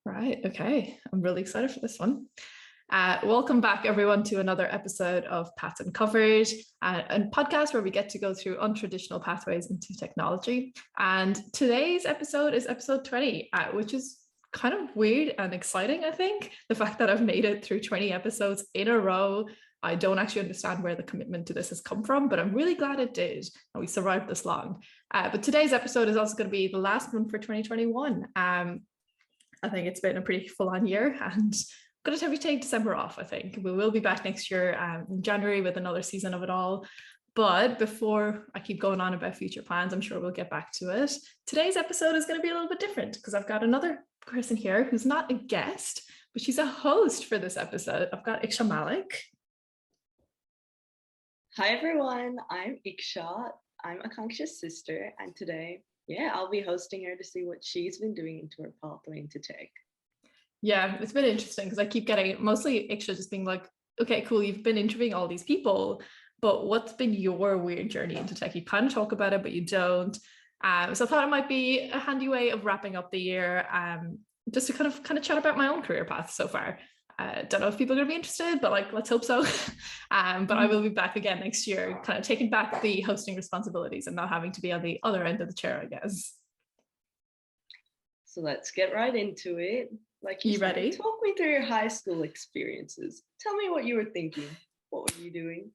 Right. Okay. I'm really excited for this one. Welcome back, everyone, to another episode of Paths Uncovered, a podcast where we get to go through untraditional pathways into technology. And today's episode is episode 20, which is kind of weird and exciting, I think. The fact that I've made it through 20 episodes in a row. I don't actually understand where the commitment to this has come from, but I'm really glad it did. And we survived this long. But today's episode is also going to be the last one for 2021. I think it's been a pretty full-on year, and I'm going to take December off. I think we will be back next year in January with another season of it all. But before I keep going on about future plans, I'm sure we'll get back to it. Today's episode is going to be a little bit different because I've got another person here who's not a guest, but she's a host for this episode. I've got Malik. Hi everyone, I'm Akanksha. I'm Akanksha's sister, and today, I'll be hosting her to see what she's been doing into her pathway into tech. Yeah, it's been interesting because I keep getting mostly Aksha just being like, okay, cool, you've been interviewing all these people, but what's been your weird journey into tech? You kind of talk about it, but you don't. So I thought it might be a handy way of wrapping up the year, just to kind of chat about my own career path so far. Don't know if people are going to be interested, but let's hope so. But I will be back again next year, kind of taking back the hosting responsibilities and not having to be on the other end of the chair, I guess. So let's get right into it. You ready? Talk me through your high school experiences. Tell me what you were thinking. What were you doing?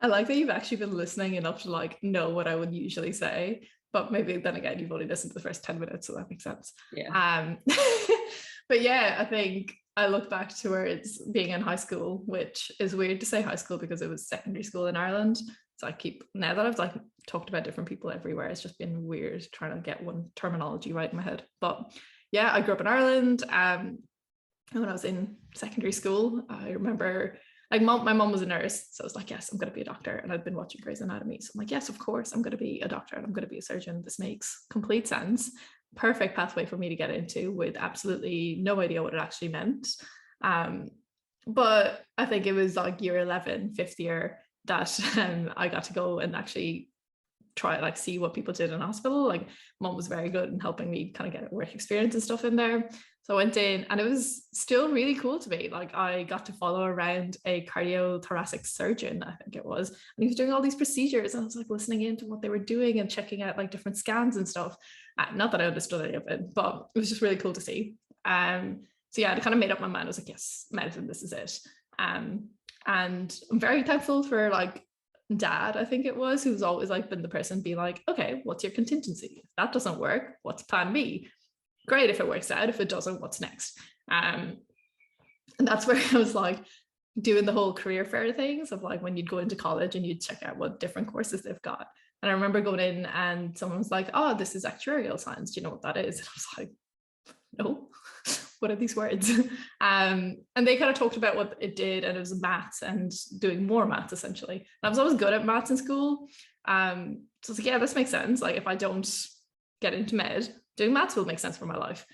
I like that you've actually been listening enough to know what I would usually say, but maybe then again, you've only listened to the first 10 minutes, so that makes sense. Yeah. But yeah, I think I look back towards being in high school, which is weird to say high school because it was secondary school in Ireland. So now that I've talked about different people everywhere, it's just been weird trying to get one terminology right in my head. But yeah, I grew up in Ireland. And when I was in secondary school, I remember my mom was a nurse. So I was like, yes, I'm going to be a doctor. And I'd been watching Grey's Anatomy. So I'm like, yes, of course, I'm going to be a doctor and I'm going to be a surgeon. This makes complete sense. Perfect pathway for me to get into with absolutely no idea what it actually meant. But I think it was year 11, fifth year, that I got to go and actually try see what people did in hospital. Mom was very good in helping me kind of get work experience and stuff in there. So I went in and it was still really cool to me. I got to follow around a cardiothoracic surgeon, I think it was, and he was doing all these procedures. And I was listening into what they were doing and checking out different scans and stuff. Not that I understood any of it, but it was just really cool to see. So yeah, I kind of made up my mind. I was like, yes, medicine, this is it. And I'm very thankful for dad, I think it was, who's always been the person being okay, what's your contingency? If that doesn't work, what's plan B? Great if it works out. If it doesn't, what's next? And that's where I was doing the whole career fair things of when you'd go into college and you'd check out what different courses they've got. And I remember going in and someone was like, oh, this is actuarial science. Do you know what that is? And I was like, no, what are these words? And they kind of talked about what it did, and it was maths and doing more maths essentially. And I was always good at maths in school. So I was like, yeah, this makes sense. If I don't get into med, doing maths will make sense for my life.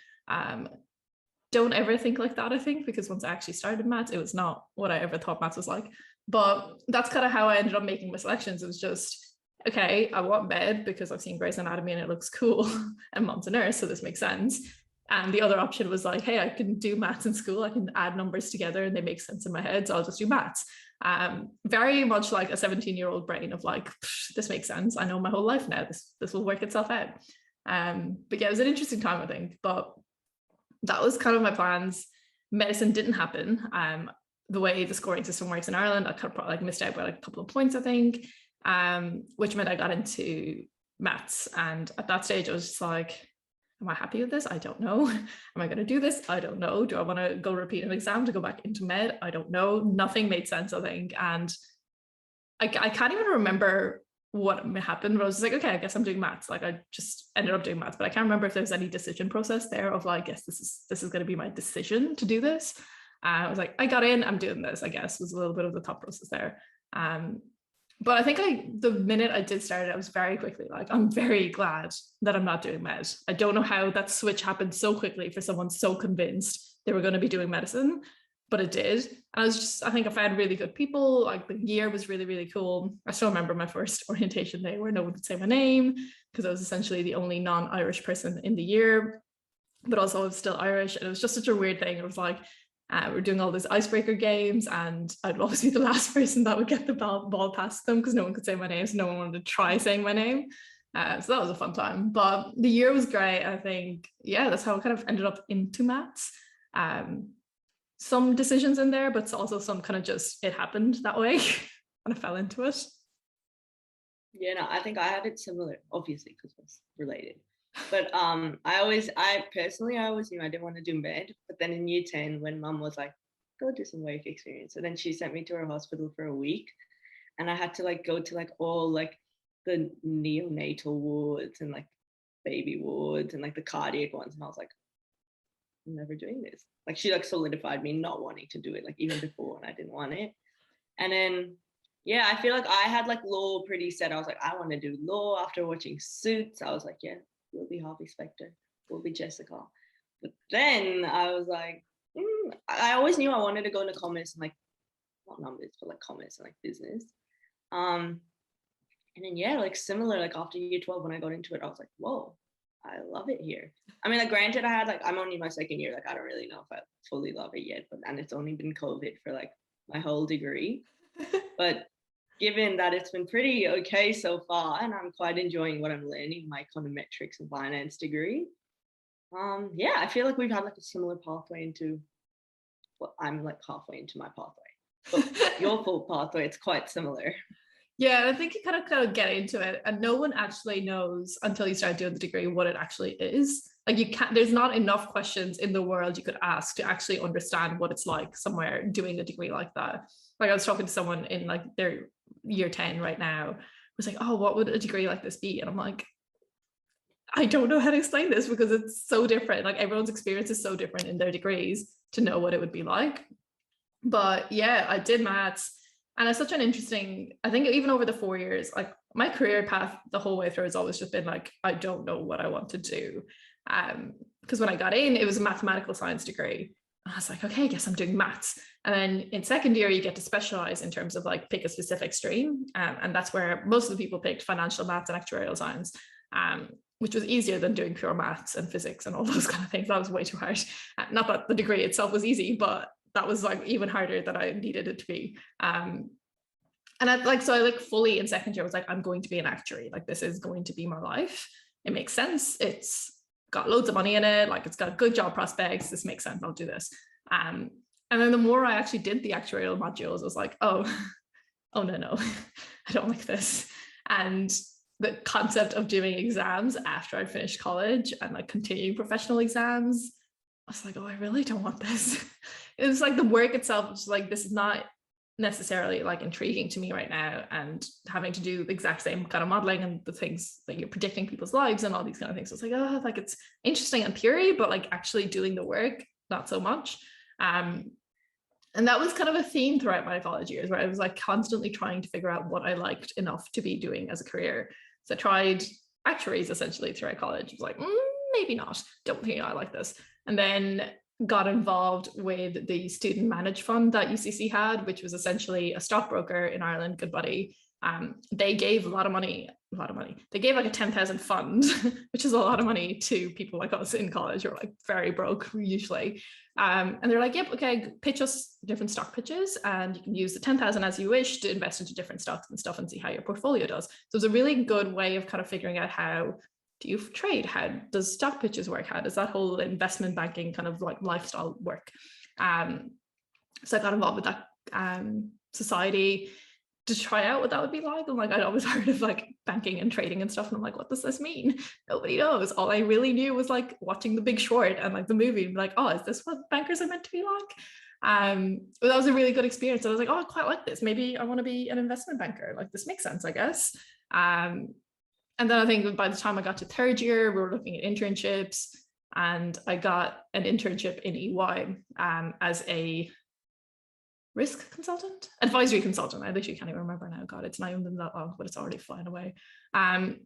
Don't ever think like that, I think, because once I actually started maths, it was not what I ever thought maths was like. But that's kind of how I ended up making my selections. It was just, okay, I want med because I've seen Grey's Anatomy and it looks cool, and mom's a nurse, so this makes sense. And the other option was hey, I can do maths in school. I can add numbers together and they make sense in my head, so I'll just do maths. Very much like a 17-year-old brain of this makes sense. I know my whole life now. This will work itself out. But yeah, it was an interesting time, I think. But that was kind of my plans. Medicine didn't happen. The way the scoring system works in Ireland, I kind of probably missed out by a couple of points, I think, which meant I got into maths. And at that stage, I was just am I happy with this? I don't know. Am I going to do this? I don't know. Do I want to go repeat an exam to go back into med? I don't know. Nothing made sense, I think. And I can't even remember what happened, but I was okay, I guess I'm doing maths. I just ended up doing maths, but I can't remember if there was any decision process there of yes, this is going to be my decision to do this. I was I got in, I'm doing this, I guess, was a little bit of the thought process there. But I think the minute I did start it, I was very quickly I'm very glad that I'm not doing med. I don't know how that switch happened so quickly for someone so convinced they were going to be doing medicine, but it did. And I think I found really good people. The year was really, really cool. I still remember my first orientation day where no one could say my name because I was essentially the only non-Irish person in the year. but also I was still Irish, and it was just such a weird thing. It was like we're doing all these icebreaker games, and I'd always be the last person that would get the ball past them because no one could say my name, so no one wanted to try saying my name. So that was a fun time. But the year was great. I think, yeah, that's how I kind of ended up into maths. Some decisions in there, but also some kind of just, it happened that way and I fell into it. Yeah, no, I think I had it similar, obviously, because it's related. But I personally always knew I didn't want to do med. But then in year 10, when mum was like, go do some work experience. So then she sent me to her hospital for a week. And I had to like go to like all like the neonatal wards and like baby wards and like the cardiac ones. And I was like, I'm never doing this. Like she like solidified me not wanting to do it, like even before when I didn't want it. And then yeah, I feel like I had like law pretty set. I was like, I want to do law. After watching Suits, I was like, yeah, we'll be Harvey Specter, we'll be Jessica. But then I was like, I always knew I wanted to go into commerce and like not numbers, but like commerce and like business. And then yeah, like similar, like after year 12 when I got into it, I was like, whoa, I love it here. I mean, like granted, I had like, I'm only my second year, like I don't really know if I fully love it yet, but and it's only been COVID for like my whole degree. But given that it's been pretty okay so far, and I'm quite enjoying what I'm learning, my econometrics and finance degree. Yeah, I feel like we've had like a similar pathway into, well, I'm like halfway into my pathway, but your full pathway, it's quite similar. Yeah, I think you kind of get into it, and no one actually knows until you start doing the degree what it actually is. Like you can't, there's not enough questions in the world you could ask to actually understand what it's like somewhere doing a degree like that. Like I was talking to someone in like their year 10 right now, was like, oh, what would a degree like this be? And I'm like, I don't know how to explain this because it's so different. Like everyone's experience is so different in their degrees to know what it would be like. But yeah, I did maths. And it's such an interesting, I think even over the 4 years, like my career path the whole way through has always just been like, I don't know what I want to do. Because when I got in, it was a mathematical science degree. I was like, okay, I guess I'm doing maths. And then in second year, you get to specialize in terms of like pick a specific stream. And that's where most of the people picked financial maths and actuarial science, which was easier than doing pure maths and physics and all those kind of things. That was way too hard. Not that the degree itself was easy, but that was like even harder than I needed it to be. And I like, so I like fully in second year was like, I'm going to be an actuary. Like this is going to be my life. It makes sense. It's got loads of money in it. Like it's got good job prospects. This makes sense. I'll do this. And then the more I actually did the actuarial modules, I was like, oh no, I don't like this. And the concept of doing exams after I finished college and like continuing professional exams, I was like, oh, I really don't want this. It was like the work itself was like, this is not necessarily like intriguing to me right now, and having to do the exact same kind of modeling and the things that you're predicting people's lives and all these kind of things. So it's like, oh, like it's interesting in theory, but like actually doing the work, not so much. And that was kind of a theme throughout my college years, where I was like constantly trying to figure out what I liked enough to be doing as a career. So I tried actuaries essentially throughout college. I was like, maybe not, don't think I like this. And then got involved with the student managed fund that UCC had, which was essentially a stockbroker in Ireland, Goodbody. They gave a lot of money. They gave like a 10,000 fund, which is a lot of money to people like us in college who are like very broke usually. And they're like, yep, okay, pitch us different stock pitches, and you can use the 10,000 as you wish to invest into different stocks and stuff and see how your portfolio does. So it's a really good way of kind of figuring out how do you trade? How does stock pitches work? How does that whole investment banking kind of like lifestyle work? So I got involved with that society to try out what that would be like. And like I'd always heard of like banking and trading and stuff, and I'm like, what does this mean? Nobody knows. All I really knew was like watching The Big Short and like the movie, and like, oh, is this what bankers are meant to be like? But that was a really good experience. I was like, oh, I quite like this. Maybe I want to be an investment banker. Like this makes sense, I guess. And then I think by the time I got to third year, we were looking at internships, and I got an internship in EY as a advisory consultant. I literally can't even remember now. God, it's not even been that long, but it's already flying away. But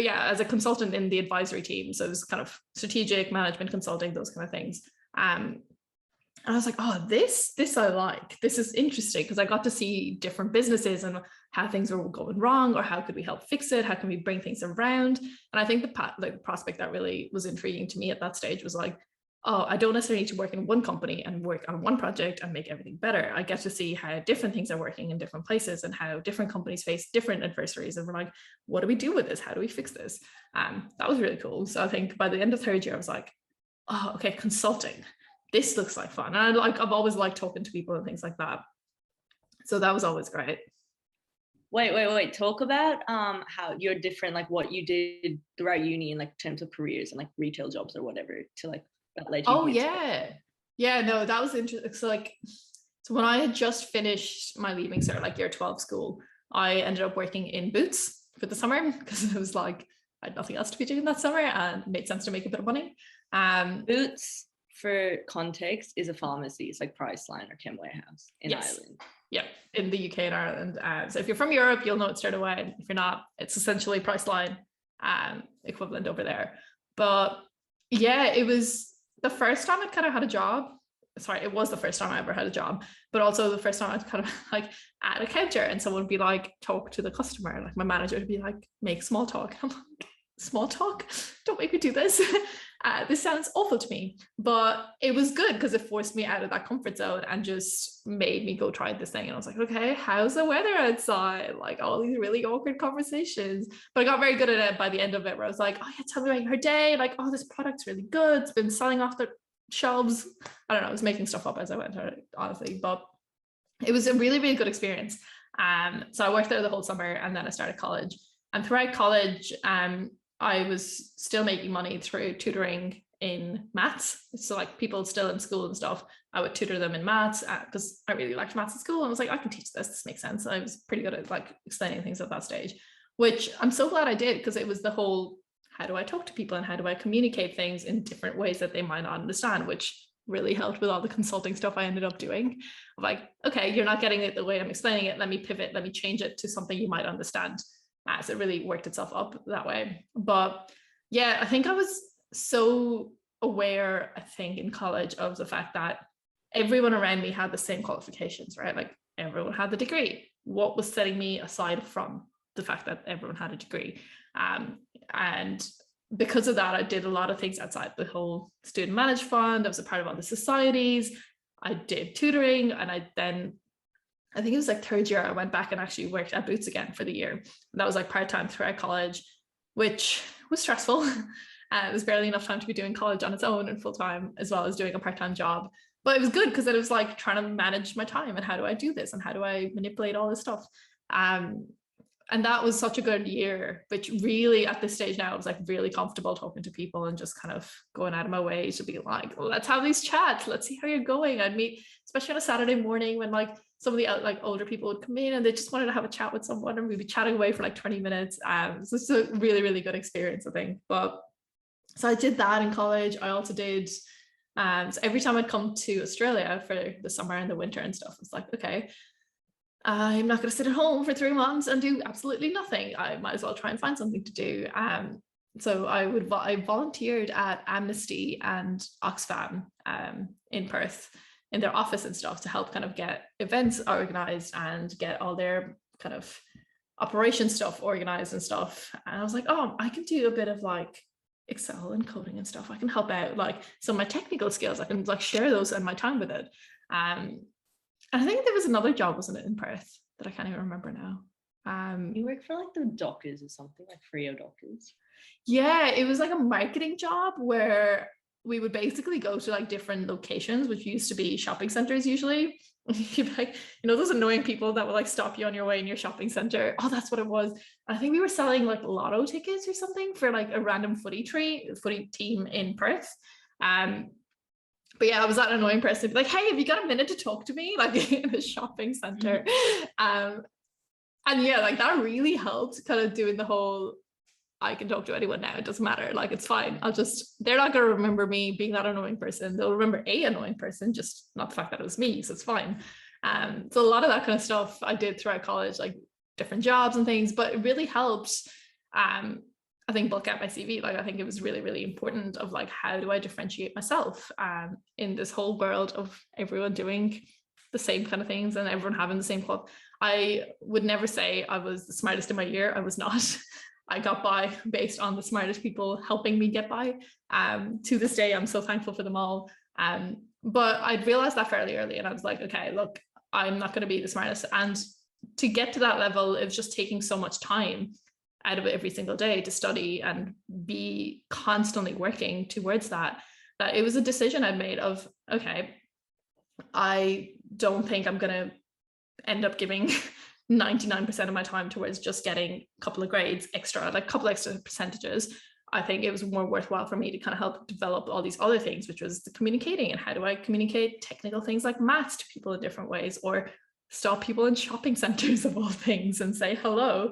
yeah, as a consultant in the advisory team. So it was kind of strategic management consulting, those kind of things. And I was like, oh, this I like. This is interesting, because I got to see different businesses and how things were going wrong, or how could we help fix it? How can we bring things around? And I think the prospect that really was intriguing to me at that stage was like, oh, I don't necessarily need to work in one company and work on one project and make everything better. I get to see how different things are working in different places, and how different companies face different adversaries. And we're like, what do we do with this? How do we fix this? That was really cool. So I think by the end of third year, I was like, oh, okay, consulting. This looks like fun. And I've always liked talking to people and things like that. So that was always great. Wait. Talk about how you're different, like what you did throughout uni in like terms of careers and like retail jobs or whatever to like that led you. Oh yeah. Yeah, no, that was interesting. So when I had just finished my leaving cert, like year 12 school, I ended up working in Boots for the summer, because it was like I had nothing else to be doing that summer, and it made sense to make a bit of money. Boots, for context, is a pharmacy. It's like Priceline or Chem Warehouse in Ireland. Yeah, in the UK and Ireland. So if you're from Europe, you'll know it straight away. If you're not, it's essentially Priceline equivalent over there. But yeah, it was the first time I'd kind of had a job. Sorry, it was the first time I ever had a job, but also the first time I'd kind of like at a counter, and someone would be like, talk to the customer. Like my manager would be like, make small talk. I'm like, small talk? Don't make me do this. This sounds awful to me, but it was good because it forced me out of that comfort zone and just made me go try this thing. And I was like, okay, how's the weather outside? Like all these really awkward conversations. But I got very good at it by the end of it, where I was like, oh yeah, tell me about your day. Like, oh, this product's really good. It's been selling off the shelves. I don't know. I was making stuff up as I went, honestly, but it was a really, really good experience. So I worked there the whole summer, and then I started college. And throughout college, I was still making money through tutoring in maths. So like people still in school and stuff, I would tutor them in maths because I really liked maths at school. I was like, I can teach this. This makes sense. I was pretty good at like explaining things at that stage, which I'm so glad I did, because it was the whole, how do I talk to people and how do I communicate things in different ways that they might not understand, which really helped with all the consulting stuff I ended up doing. Like, okay, you're not getting it the way I'm explaining it. Let me pivot. Let me change it to something you might understand. So it really worked itself up that way. But yeah, I think I was so aware, I think, in college of the fact that everyone around me had the same qualifications, right? Like everyone had the degree. What was setting me aside from the fact that everyone had a degree? And because of that, I did a lot of things outside the whole student managed fund. I was a part of all the societies. I did tutoring, and I think it was like third year, I went back and actually worked at Boots again for the year. And that was like part-time throughout college, which was stressful. It was barely enough time to be doing college on its own and full-time, as well as doing a part-time job. But it was good because it was like trying to manage my time and how do I do this and how do I manipulate all this stuff. And that was such a good year, which really at this stage now, I was like really comfortable talking to people and just kind of going out of my way to be like, well, let's have these chats. Let's see how you're going. I'd meet, especially on a Saturday morning when like some of the like older people would come in and they just wanted to have a chat with someone, and we'd be chatting away for like 20 minutes. So it's a really, really good experience, I think. But so I did that in college. I also did, so every time I'd come to Australia for the summer and the winter and stuff, it's like, okay, I'm not going to sit at home for 3 months and do absolutely nothing. I might as well try and find something to do. So I volunteered at Amnesty and Oxfam in Perth in their office and stuff to help kind of get events organized and get all their kind of operation stuff organized and stuff. And I was like, oh, I can do a bit of like Excel and coding and stuff. I can help out like some of my technical skills. I can like share those and my time with it. And I think there was another job, wasn't it, in Perth that I can't even remember now. You work for like the Dockers or something, like Frio Dockers. Yeah, it was like a marketing job where we would basically go to like different locations, which used to be shopping centers usually. You'd be like, you know, those annoying people that will like stop you on your way in your shopping center. Oh, that's what it was. I think we were selling like lotto tickets or something for like a random footy team in Perth. But yeah, I was that annoying person, like, hey, have you got a minute to talk to me? Like in a shopping center. And yeah, like that really helped kind of doing the whole, I can talk to anyone now. It doesn't matter. Like, it's fine. They're not going to remember me being that annoying person. They'll remember a annoying person, just not the fact that it was me. So it's fine. So a lot of that kind of stuff I did throughout college, like different jobs and things, but it really helped. I think bulk out my CV. Like I think it was really, really important of like, how do I differentiate myself in this whole world of everyone doing the same kind of things and everyone having the same club. I would never say I was the smartest in my year. I was not. I got by based on the smartest people helping me get by. To this day, I'm so thankful for them all. But I'd realized that fairly early, and I was like, okay, look, I'm not going to be the smartest. And to get to that level, it was just taking so much time out of it every single day to study and be constantly working towards that it was a decision I'd made of, okay, I don't think I'm going to end up giving 99% of my time towards just getting a couple of grades extra, like a couple extra percentages. I think it was more worthwhile for me to kind of help develop all these other things, which was the communicating, and how do I communicate technical things like maths to people in different ways, or stop people in shopping centers of all things and say hello.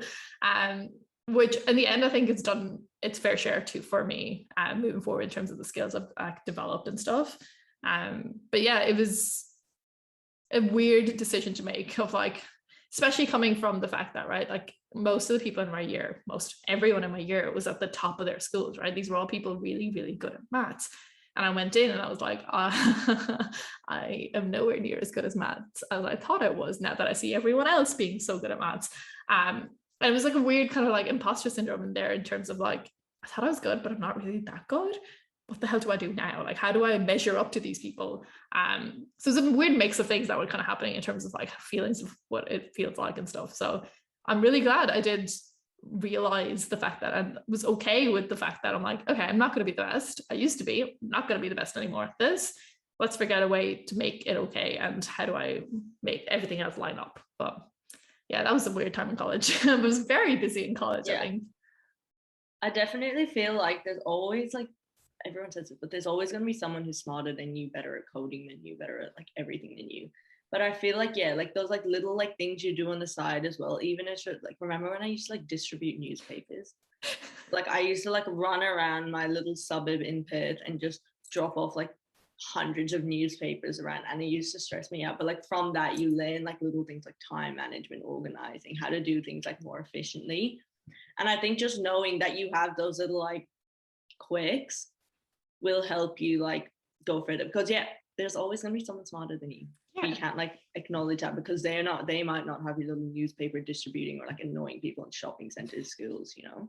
Which in the end, I think it's done its fair share too for me moving forward in terms of the skills I've developed and stuff. But yeah, it was a weird decision to make of like, especially coming from the fact that, right, like most of the people in my year, most everyone in my year was at the top of their schools, right? These were all people really, really good at maths. And I went in and I was like, I am nowhere near as good as maths as I thought I was, now that I see everyone else being so good at maths. And it was like a weird kind of like imposter syndrome in there, in terms of like, I thought I was good, but I'm not really that good. What the hell do I do now? Like, how do I measure up to these people? So it's a weird mix of things that were kind of happening in terms of like feelings of what it feels like and stuff. So I'm really glad I did realize the fact that I was okay with the fact that I'm like, okay, I'm not going to be the best. I used to be, I'm not going to be the best anymore at this. Let's figure out a way to make it okay. And how do I make everything else line up? But yeah, that was a weird time in college. I was very busy in college, I think. I definitely feel like there's always like, everyone says it, but there's always going to be someone who's smarter than you, better at coding than you, better at like everything than you. But I feel like, yeah, like those like little like things you do on the side as well, even as like, remember when I used to like distribute newspapers? Like I used to like run around my little suburb in Perth and just drop off like hundreds of newspapers around, and it used to stress me out. But like from that, you learn like little things like time management, organizing, how to do things like more efficiently. And I think just knowing that you have those little like quirks will help you like go further, because yeah, there's always going to be someone smarter than you. You can't like acknowledge that, because they might not have your little newspaper distributing or like annoying people in shopping centers, schools, you know.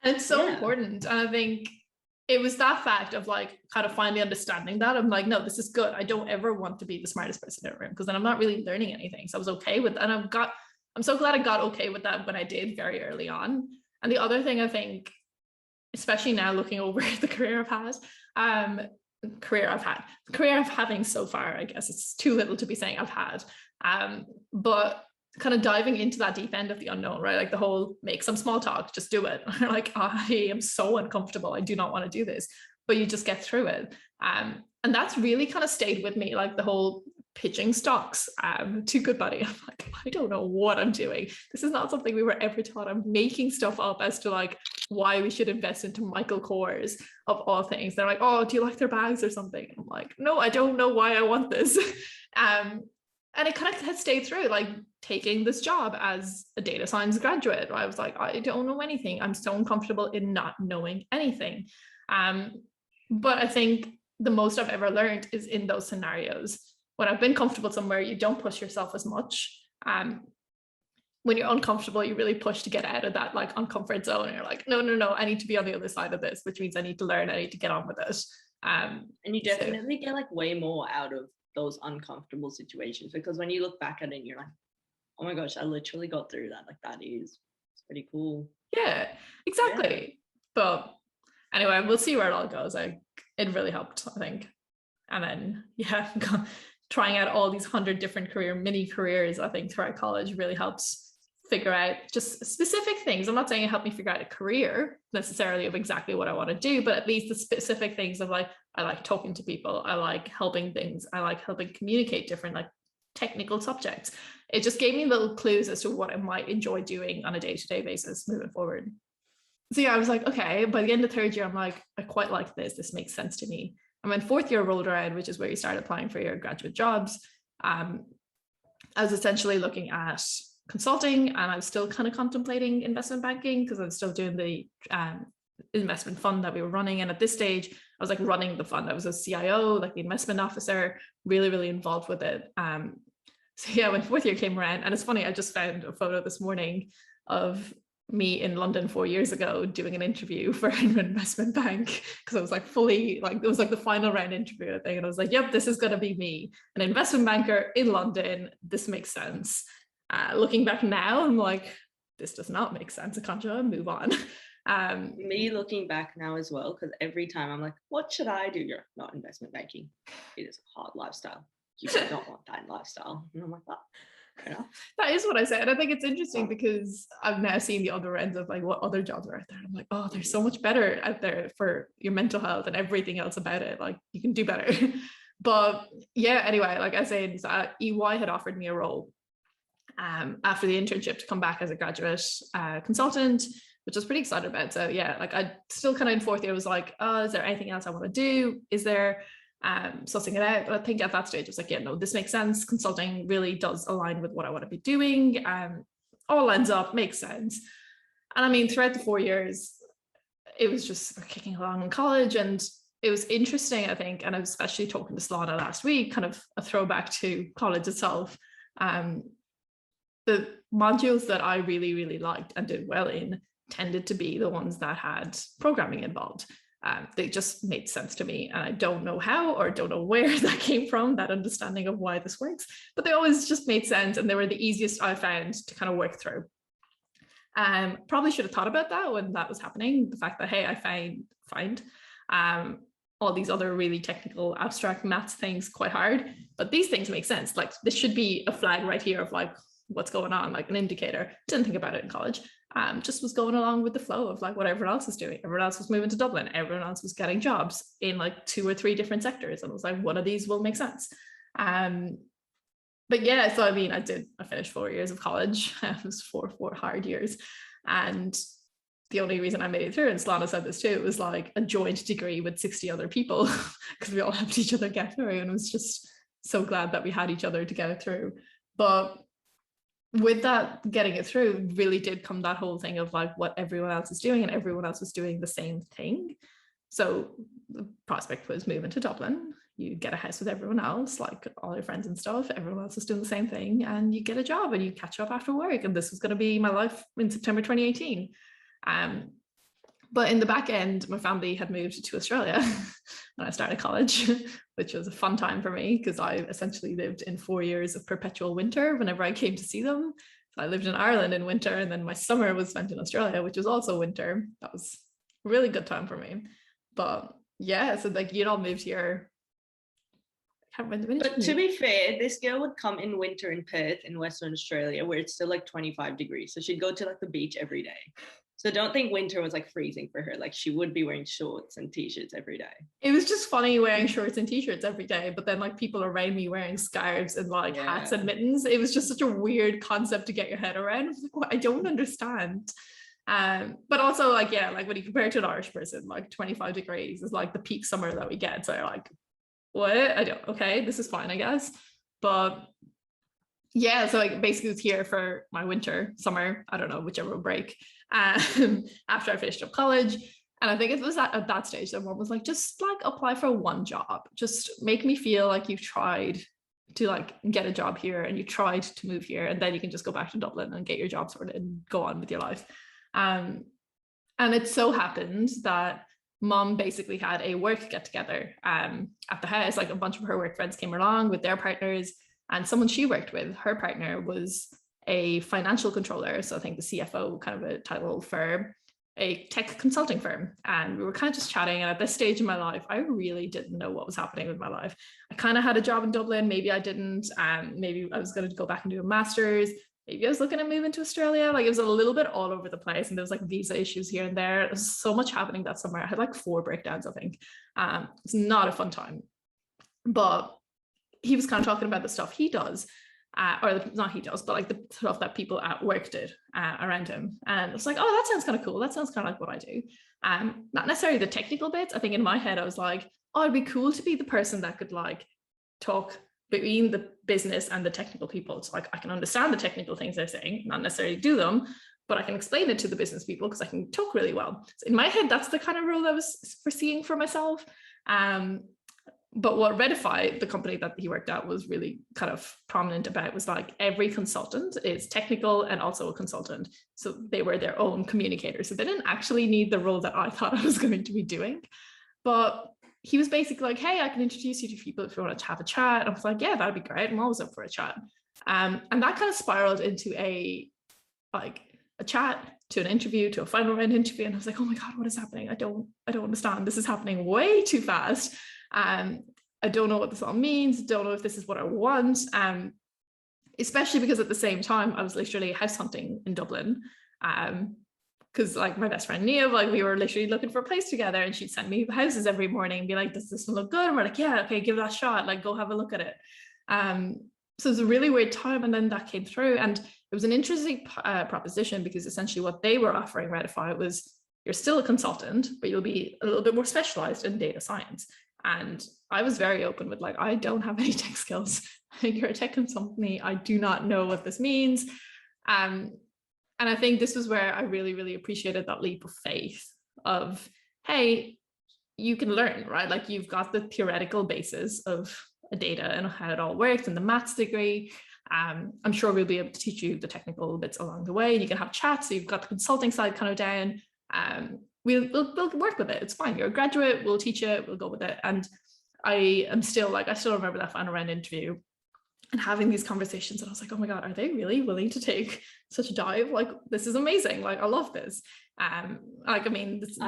And it's so important. And I think it was that fact of like kind of finally understanding that I'm like, no, this is good. I don't ever want to be the smartest person in the room, because then I'm not really learning anything. So I was okay with that. And I'm so glad I got okay with that when I did very early on. And the other thing I think, especially now looking over the career I've having so far, I guess it's too little to be saying I've had, but kind of diving into that deep end of the unknown, right? Like the whole make some small talk, just do it. Like, I am so uncomfortable, I do not want to do this, but you just get through it. And that's really kind of stayed with me, like the whole pitching stocks to Goodbuddy. I'm like, I don't know what I'm doing. This is not something we were ever taught. I'm making stuff up as to like why we should invest into Michael Kors of all things. They're like, oh, do you like their bags or something? I'm like, no, I don't know why I want this. And it kind of has stayed through, like taking this job as a data science graduate. I was like, I don't know anything. I'm so uncomfortable in not knowing anything. But I think the most I've ever learned is in those scenarios. When I've been comfortable somewhere, you don't push yourself as much. When you're uncomfortable, you really push to get out of that like uncomfort zone. And you're like, no, I need to be on the other side of this, which means I need to learn, I need to get on with it. And you definitely get like way more out of those uncomfortable situations, because when you look back at it, you're like, oh my gosh, I literally got through that. Like it's pretty cool. Yeah, exactly. Yeah. But anyway, we'll see where it all goes. It really helped, I think. And then trying out all these 100 different mini careers, I think throughout college really helps figure out just specific things. I'm not saying it helped me figure out a career necessarily of exactly what I want to do, but at least the specific things of like, I like talking to people, I like helping things, I like helping communicate different like technical subjects. It just gave me little clues as to what I might enjoy doing on a day-to-day basis moving forward. So yeah, I was like, okay, by the end of third year, I'm like, I quite like this makes sense to me. And when fourth year rolled around, which is where you start applying for your graduate jobs, I was essentially looking at consulting, and I was still kind of contemplating investment banking because I'm still doing the investment fund that we were running. And at this stage, I was like running the fund. I was a CIO, like the investment officer, really, really involved with it. So yeah, when fourth year came around, and it's funny, I just found a photo this morning of me in London 4 years ago doing an interview for an investment bank, because I was like fully, like it was like the final round interview thing, and I was like, yep, this is going to be me, an investment banker in London. This makes sense. Looking back now, I'm like, this does not make sense. Akanksha, move on. Me looking back now as well, because every time I'm like, what should I do? You're not investment banking. It is a hard lifestyle. You do not want that lifestyle. And I'm like, oh, fair enough. That is what I said. I think it's interesting because I've now seen the other ends of like what other jobs are out there. I'm like, oh, there's so much better out there for your mental health and everything else about it. Like you can do better. But yeah, anyway, like I said, EY had offered me a role after the internship to come back as a graduate consultant, which I was pretty excited about. So yeah, like I still kind of in fourth year was like, oh, is there anything else I want to do? Is there sussing it out? But I think at that stage, I was like, yeah, no, this makes sense. Consulting really does align with what I want to be doing. All ends up, makes sense. And I mean, throughout the 4 years, it was just kicking along in college, and it was interesting, I think, and I was especially talking to Slana last week, kind of a throwback to college itself. The modules that I really, really liked and did well in tended to be the ones that had programming involved. They just made sense to me, and I don't know how or don't know where that came from, that understanding of why this works, but they always just made sense, and they were the easiest I found to kind of work through. Probably should have thought about that when that was happening, the fact that, hey, I find all these other really technical abstract maths things quite hard, but these things make sense. Like this should be a flag right here of like what's going on, like an indicator. Didn't think about it in college. Just was going along with the flow of like what everyone else was doing. Everyone else was moving to Dublin. Everyone else was getting jobs in like 2 or 3 different sectors. And it was like, one of these will make sense. But yeah, so I mean, I finished 4 years of college. It was four hard years. And the only reason I made it through, and Slana said this too, it was like a joint degree with 60 other people, because we all helped each other get through. And I was just so glad that we had each other to get it through. But with that getting it through, really did come that whole thing of like what everyone else is doing, and everyone else was doing the same thing. So the prospect was moving to Dublin. You get a house with everyone else, like all your friends and stuff. Everyone else is doing the same thing, and you get a job and you catch up after work. And this was going to be my life in September 2018. But in the back end, my family had moved to Australia when I started college, which was a fun time for me because I essentially lived in 4 years of perpetual winter whenever I came to see them. So I lived in Ireland in winter, and then my summer was spent in Australia, which was also winter. That was a really good time for me. But yeah, so like you'd all moved here. I can't remember the minute. But to be fair, this girl would come in winter in Perth in Western Australia, where it's still like 25 degrees. So she'd go to like the beach every day. So don't think winter was like freezing for her. Like she would be wearing shorts and t-shirts every day. It was just funny wearing shorts and t-shirts every day, but then like people around me wearing scarves and like hats and mittens. It was just such a weird concept to get your head around. I was like, I don't understand. But also like, yeah, like when you compare it to an Irish person, like 25 degrees is like the peak summer that we get. So you're like, what? Okay, this is fine, I guess. But yeah, so like basically it's here for my winter, summer, I don't know, whichever break, after I finished up college. And I think it was at that stage that mom was like, just like apply for one job, just make me feel like you've tried to like get a job here and you tried to move here, and then you can just go back to Dublin and get your job sorted and go on with your life. And it so happened that mom basically had a work get together at the house. Like a bunch of her work friends came along with their partners, and someone she worked with, her partner was a financial controller. So I think the CFO kind of a title for a tech consulting firm. And we were kind of just chatting. And at this stage in my life, I really didn't know what was happening with my life. I kind of had a job in Dublin. Maybe I didn't. Maybe I was going to go back and do a master's. Maybe I was looking to move into Australia. Like it was a little bit all over the place. And there was like visa issues here and there. There was so much happening that summer. I had like 4 breakdowns, I think. It's not a fun time. But he was kind of talking about the stuff he does, not he does, but like the stuff that people at work did around him. And it's like, oh, that sounds kind of cool. That sounds kind of like what I do. Not necessarily the technical bits. I think in my head, I was like, oh, it'd be cool to be the person that could like talk between the business and the technical people. So like I can understand the technical things they're saying, not necessarily do them, but I can explain it to the business people because I can talk really well. So in my head, that's the kind of role I was foreseeing for myself. But what Redify, the company that he worked at, was really kind of prominent about was like every consultant is technical and also a consultant. So they were their own communicators. So they didn't actually need the role that I thought I was going to be doing. But he was basically like, hey, I can introduce you to people if you want to have a chat. And I was like, yeah, that'd be great. I'm always up for a chat. And that kind of spiraled into a chat, to an interview, to a final round interview. And I was like, oh my God, what is happening? I don't understand. This is happening way too fast. I don't know what this all means. Don't know if this is what I want. Especially because at the same time, I was literally house hunting in Dublin. Because like my best friend Nia, like we were literally looking for a place together, and she'd send me houses every morning and be like, does this one look good? And we're like, yeah, okay, give that a shot. Like, go have a look at it. So it was a really weird time. And then that came through, and it was an interesting proposition, because essentially what they were offering Redify was, you're still a consultant, but you'll be a little bit more specialized in data science. And I was very open with like, I don't have any tech skills. You're a tech consultant. I do not know what this means. And I think this was where I really, really appreciated that leap of faith of, hey, you can learn, right? Like you've got the theoretical basis of data and how it all works and the maths degree. I'm sure we'll be able to teach you the technical bits along the way, and you can have chats. So you've got the consulting side kind of down. We'll work with it. It's fine. You're a graduate. We'll teach it. We'll go with it. And I still remember that final round interview and having these conversations. And I was like, oh my God, are they really willing to take such a dive? Like, this is amazing. Like, I love this. I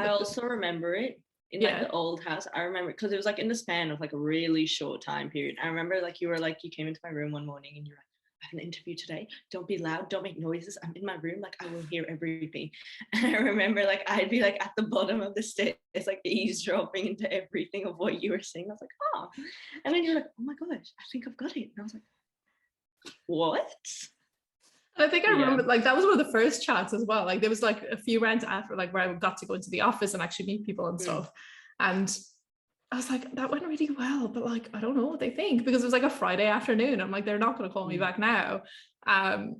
also remember it in like the old house. I remember because it was like in the span of like a really short time period. I remember like you came into my room one morning and you're like, I have an interview today. Don't be loud. Don't make noises. I'm in my room. Like, I will hear everything. And I remember like I'd be like at the bottom of the stairs, like eavesdropping into everything of what you were saying. I was like, oh. And then you're like, oh my gosh, I think I've got it. And I was like, what? I think I remember like that was one of the first chats as well. Like there was like a few rounds after, like where I got to go into the office and actually meet people and stuff. And I was like, that went really well, but like, I don't know what they think, because it was like a Friday afternoon. I'm like, they're not going to call me back now. And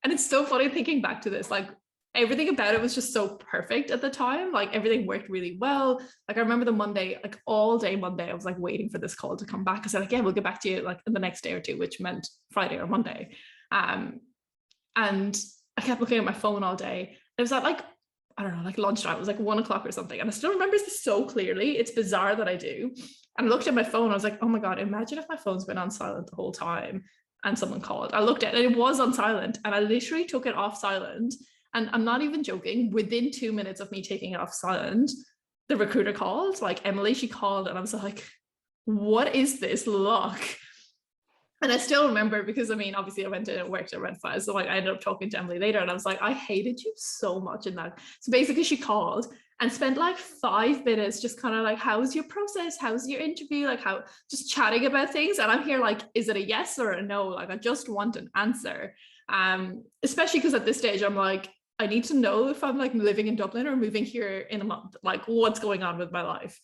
it's so funny thinking back to this, like everything about it was just so perfect at the time. Like everything worked really well. Like I remember the Monday, like all day Monday, I was like waiting for this call to come back. I said, like, yeah, we'll get back to you like in the next day or two, which meant Friday or Monday. And I kept looking at my phone all day. It was at like, I don't know, like lunchtime. It was like 1 o'clock or something. And I still remember this so clearly. It's bizarre that I do. And I looked at my phone. I was like, oh my God, imagine if my phone's been on silent the whole time and someone called. I looked at it, and it was on silent. And I literally took it off silent. And I'm not even joking. Within 2 minutes of me taking it off silent, the recruiter called, like Emily, she called. And I was like, what is this luck? And I still remember, because I mean, obviously I went and worked at Redify. So like I ended up talking to Emily later, and I was like, I hated you so much in that. So basically she called and spent like 5 minutes just kind of like, how's your process? How's your interview? Like how, just chatting about things. And I'm here like, is it a yes or a no? Like I just want an answer. Especially because at this stage I'm like, I need to know if I'm like living in Dublin or moving here in a month, like what's going on with my life.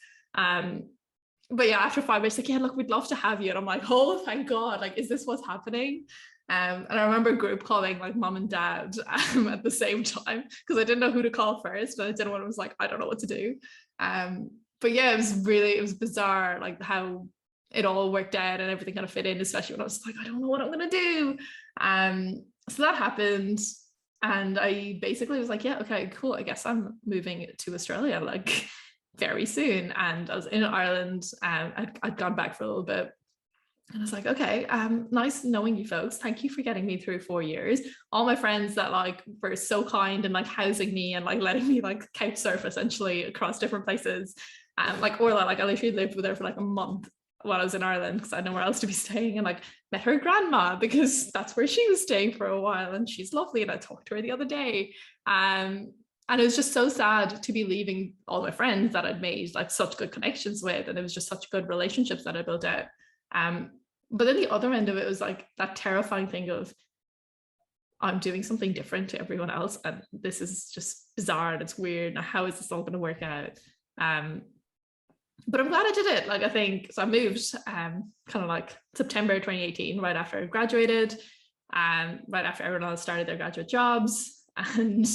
But yeah, after 5 minutes, like, yeah, look, we'd love to have you. And I'm like, oh, thank God. Like, is this what's happening? And I remember group calling like mom and dad at the same time, because I didn't know who to call first. And I didn't want to, was like, I don't know what to do. But yeah, it was bizarre, like how it all worked out and everything kind of fit in, especially when I was like, I don't know what I'm going to do. So that happened. And I basically was like, yeah, okay, cool. I guess I'm moving to Australia like very soon. And I was in Ireland. I'd gone back for a little bit. And I was like, okay, nice knowing you folks. Thank you for getting me through 4 years. All my friends that like were so kind and like housing me and like letting me like couch surf essentially across different places. Like Orla, like I literally lived with her for like a month while I was in Ireland because I had nowhere else to be staying, and like met her grandma because that's where she was staying for a while, and she's lovely. And I talked to her the other day. And it was just so sad to be leaving all my friends that I'd made like such good connections with, and it was just such good relationships that I built out. But then the other end of it was like that terrifying thing of I'm doing something different to everyone else, and this is just bizarre and it's weird. Now, how is this all going to work out? But I'm glad I did it. Like, I think, so I moved kind of like September 2018, right after I graduated, right after everyone else started their graduate jobs. and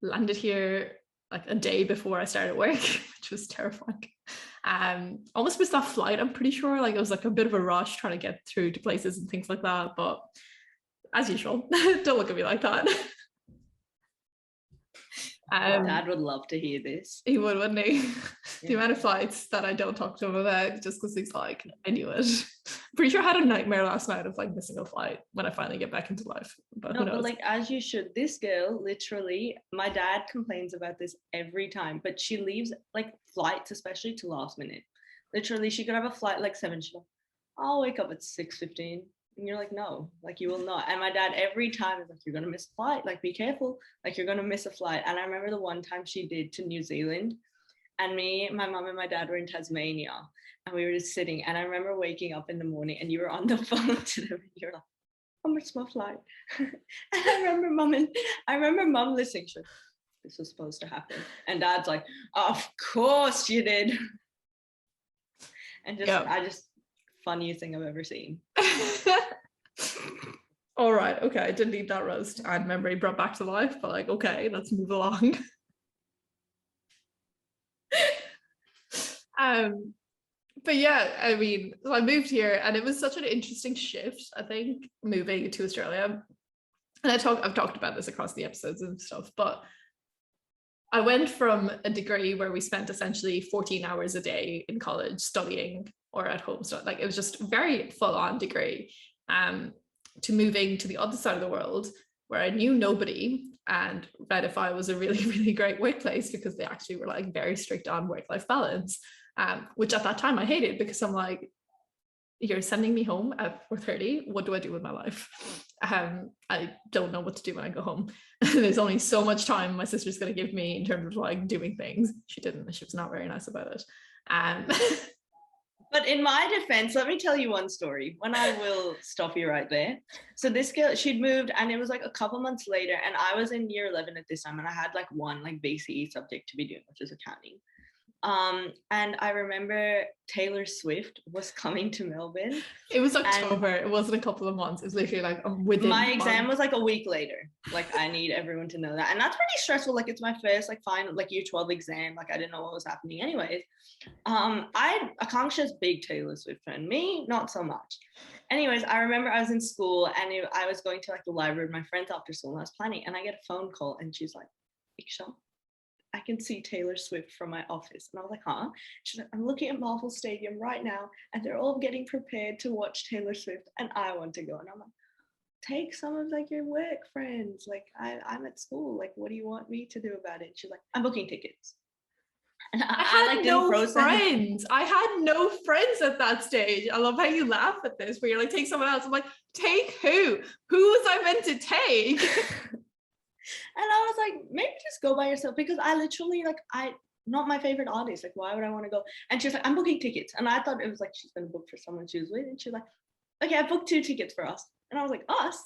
landed here like a day before I started work, which was terrifying. Almost missed that flight, I'm pretty sure. Like it was like a bit of a rush trying to get through to places and things like that. But as usual, don't look at me like that. Dad would love to hear this. He would, wouldn't he? The amount of flights that I don't talk to him about just because he's like, I knew it. Pretty sure I had a nightmare last night of like missing a flight when I finally get back into life. But no, but like as you should. This girl, literally, my dad complains about this every time, but she leaves like flights, especially to last minute. Literally, she could have a flight like 7. She's like, I'll wake up at 6:15. And you're like, no, like you will not. And my dad every time is like, you're gonna miss a flight, like be careful, like you're gonna miss a flight. And I remember the one time she did to New Zealand, and me, my mom and my dad were in Tasmania, and we were just sitting, and I remember waking up in the morning and you were on the phone to them and you're like, I missed my flight. And I remember mom listening, she was, this was supposed to happen. And dad's like, of course you did. And just funniest thing I've ever seen. All right, okay, I didn't need that roast and memory brought back to life, but like, okay, let's move along. But yeah, I mean, so I moved here and it was such an interesting shift, I think, moving to Australia. And I've talked about this across the episodes and stuff, but I went from a degree where we spent essentially 14 hours a day in college studying or at home, so like it was just very full-on degree, to moving to the other side of the world where I knew nobody, and Redify was a really, really great workplace because they actually were like very strict on work-life balance, which at that time I hated because I'm like, you're sending me home at 4:30. What do I do with my life? I don't know what to do when I go home. There's only so much time my sister's going to give me in terms of like doing things. She was not very nice about it. But in my defense, let me tell you one story. When I will stop you right there. So this girl, she'd moved, and it was like a couple months later, and I was in year 11 at this time, and I had like one like BCE subject to be doing, which is accounting. And I remember Taylor Swift was coming to Melbourne. It was October. It wasn't a couple of months. It was literally like within my exam was like a week later. Like I need everyone to know that. And that's pretty stressful. Like it's my first like final like year 12 exam. Like I didn't know what was happening anyways. Akanksha's big Taylor Swift fan. Me, not so much. Anyways, I remember I was in school and I was going to like the library with my friends after school and I was planning, and I get a phone call and she's like, Aksha, I can see Taylor Swift from my office. And I was like, huh? She's like, I'm looking at Marvel Stadium right now and they're all getting prepared to watch Taylor Swift and I want to go. And I'm like, take some of like your work friends. Like I'm at school. Like, what do you want me to do about it? She's like, I'm booking tickets. And I had like, no friends. I had no friends at that stage. I love how you laugh at this, where you're like, take someone else. I'm like, take who? Who was I meant to take? And I was like, maybe just go by yourself, because I literally like, not my favorite artist. Like, why would I want to go? And she was like, I'm booking tickets. And I thought it was like, she's going to book for someone she was with. And she was like, okay, I booked 2 tickets for us. And I was like, us?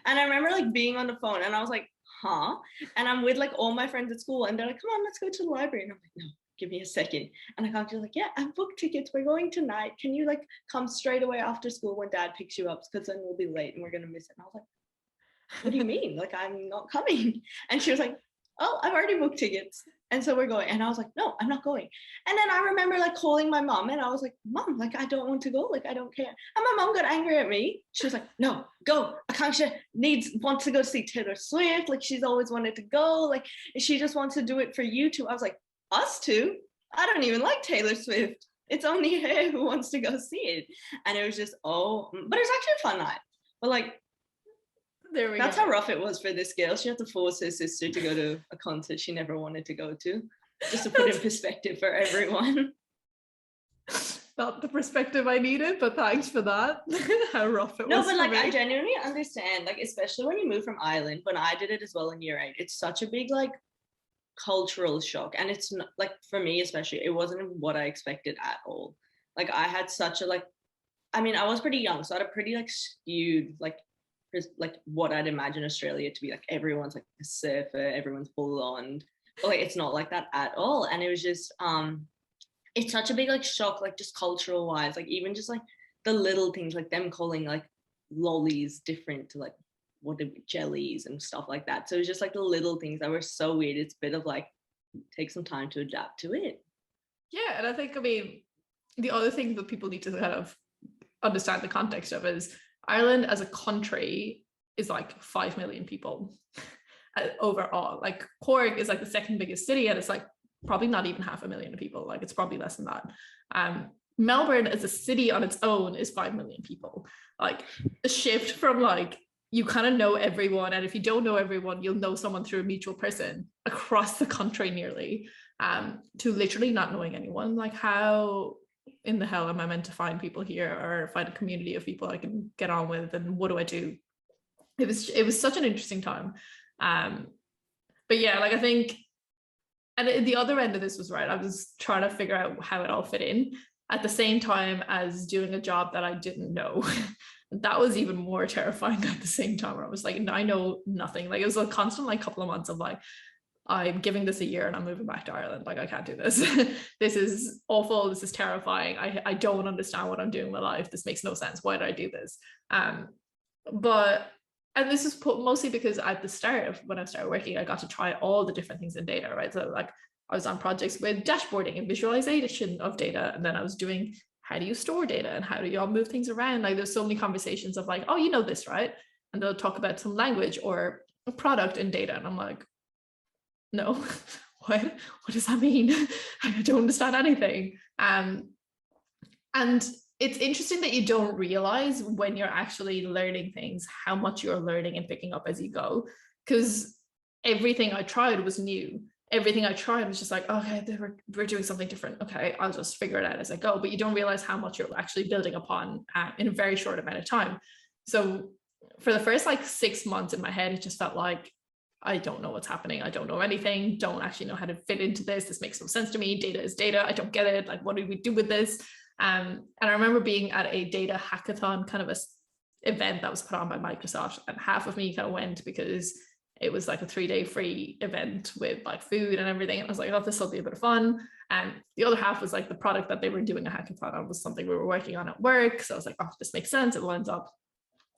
And I remember like being on the phone and I was like, huh? And I'm with like all my friends at school and they're like, come on, let's go to the library. And I'm like, no, give me a second. And I can't just like, yeah, I've booked tickets. We're going tonight. Can you like come straight away after school when dad picks you up? Because then we'll be late and we're going to miss it. And I was like, what do you mean? Like, I'm not coming. And she was like, oh, I've already booked tickets. And so we're going. And I was like, no, I'm not going. And then I remember like calling my mom and I was like, Mom, like, I don't want to go. Like, I don't care. And my mom got angry at me. She was like, no, go. Akanksha wants to go see Taylor Swift. Like, she's always wanted to go. Like, she just wants to do it for you two. I was like, us two? I don't even like Taylor Swift. It's only her who wants to go see it. And it was just, but it was actually a fun night. But like, that's how rough it was for this girl. She had to force her sister to go to a concert she never wanted to go to, just to put in perspective for everyone. Not the perspective I needed, but thanks for that. How rough it was. No, but like, I genuinely understand, like, especially when you move from Ireland, when I did it as well in year 8, it's such a big like cultural shock. And it's not, like, for me especially, it wasn't what I expected at all. Like, I had such a like, I mean, I was pretty young, so I had a pretty like skewed like what I'd imagine Australia to be. Like, everyone's like a surfer, everyone's blonde, but like it's not like that at all. And it was just it's such a big like shock, like just cultural wise, like even just like the little things, like them calling like lollies different to like what are jellies and stuff like that. So it's just like the little things that were so weird. It's a bit of like, take some time to adapt to it. Yeah, and I think, I mean, the other thing that people need to kind of understand the context of is Ireland as a country is like 5 million people overall. Like Cork is like the second biggest city, and it's like probably not even 500,000 people. Like it's probably less than that. Melbourne as a city on its own is 5 million people. Like the shift from like, you kind of know everyone, and if you don't know everyone, you'll know someone through a mutual person across the country nearly, to literally not knowing anyone. Like, how in the hell am I meant to find people here or find a community of people I can get on with, and what do I do? It was such an interesting time. But yeah, like I think, and the other end of this was right. I was trying to figure out how it all fit in at the same time as doing a job that I didn't know. That was even more terrifying at the same time, where I was like, I know nothing. Like it was a constant like couple of months of like, I'm giving this a year and I'm moving back to Ireland. Like I can't do this. This is awful. This is terrifying. I don't understand what I'm doing in my life. This makes no sense. Why did I do this? And this is mostly because at the start of when I started working, I got to try all the different things in data, right? So like I was on projects with dashboarding and visualization of data. And then I was doing, how do you store data and how do you all move things around? Like there's so many conversations of like, oh, you know this, right? And they'll talk about some language or a product in data. And I'm like, no, what does that mean? I don't understand anything. And it's interesting that you don't realize when you're actually learning things, how much you're learning and picking up as you go. Because everything I tried was new. Everything I tried was just like, okay, we're doing something different. Okay, I'll just figure it out as I go. But you don't realize how much you're actually building upon in a very short amount of time. So for the first like 6 months in my head, it just felt like, I don't know what's happening. I don't know anything. Don't actually know how to fit into this. This makes no sense to me. Data is data. I don't get it. Like, what do we do with this? And I remember being at a data hackathon kind of a event that was put on by Microsoft, and half of me kind of went because it was like a 3-day free event with like food and everything. And I was like, oh, this will be a bit of fun. And the other half was like the product that they were doing a hackathon on was something we were working on at work. So I was like, oh, this makes sense. It lines up.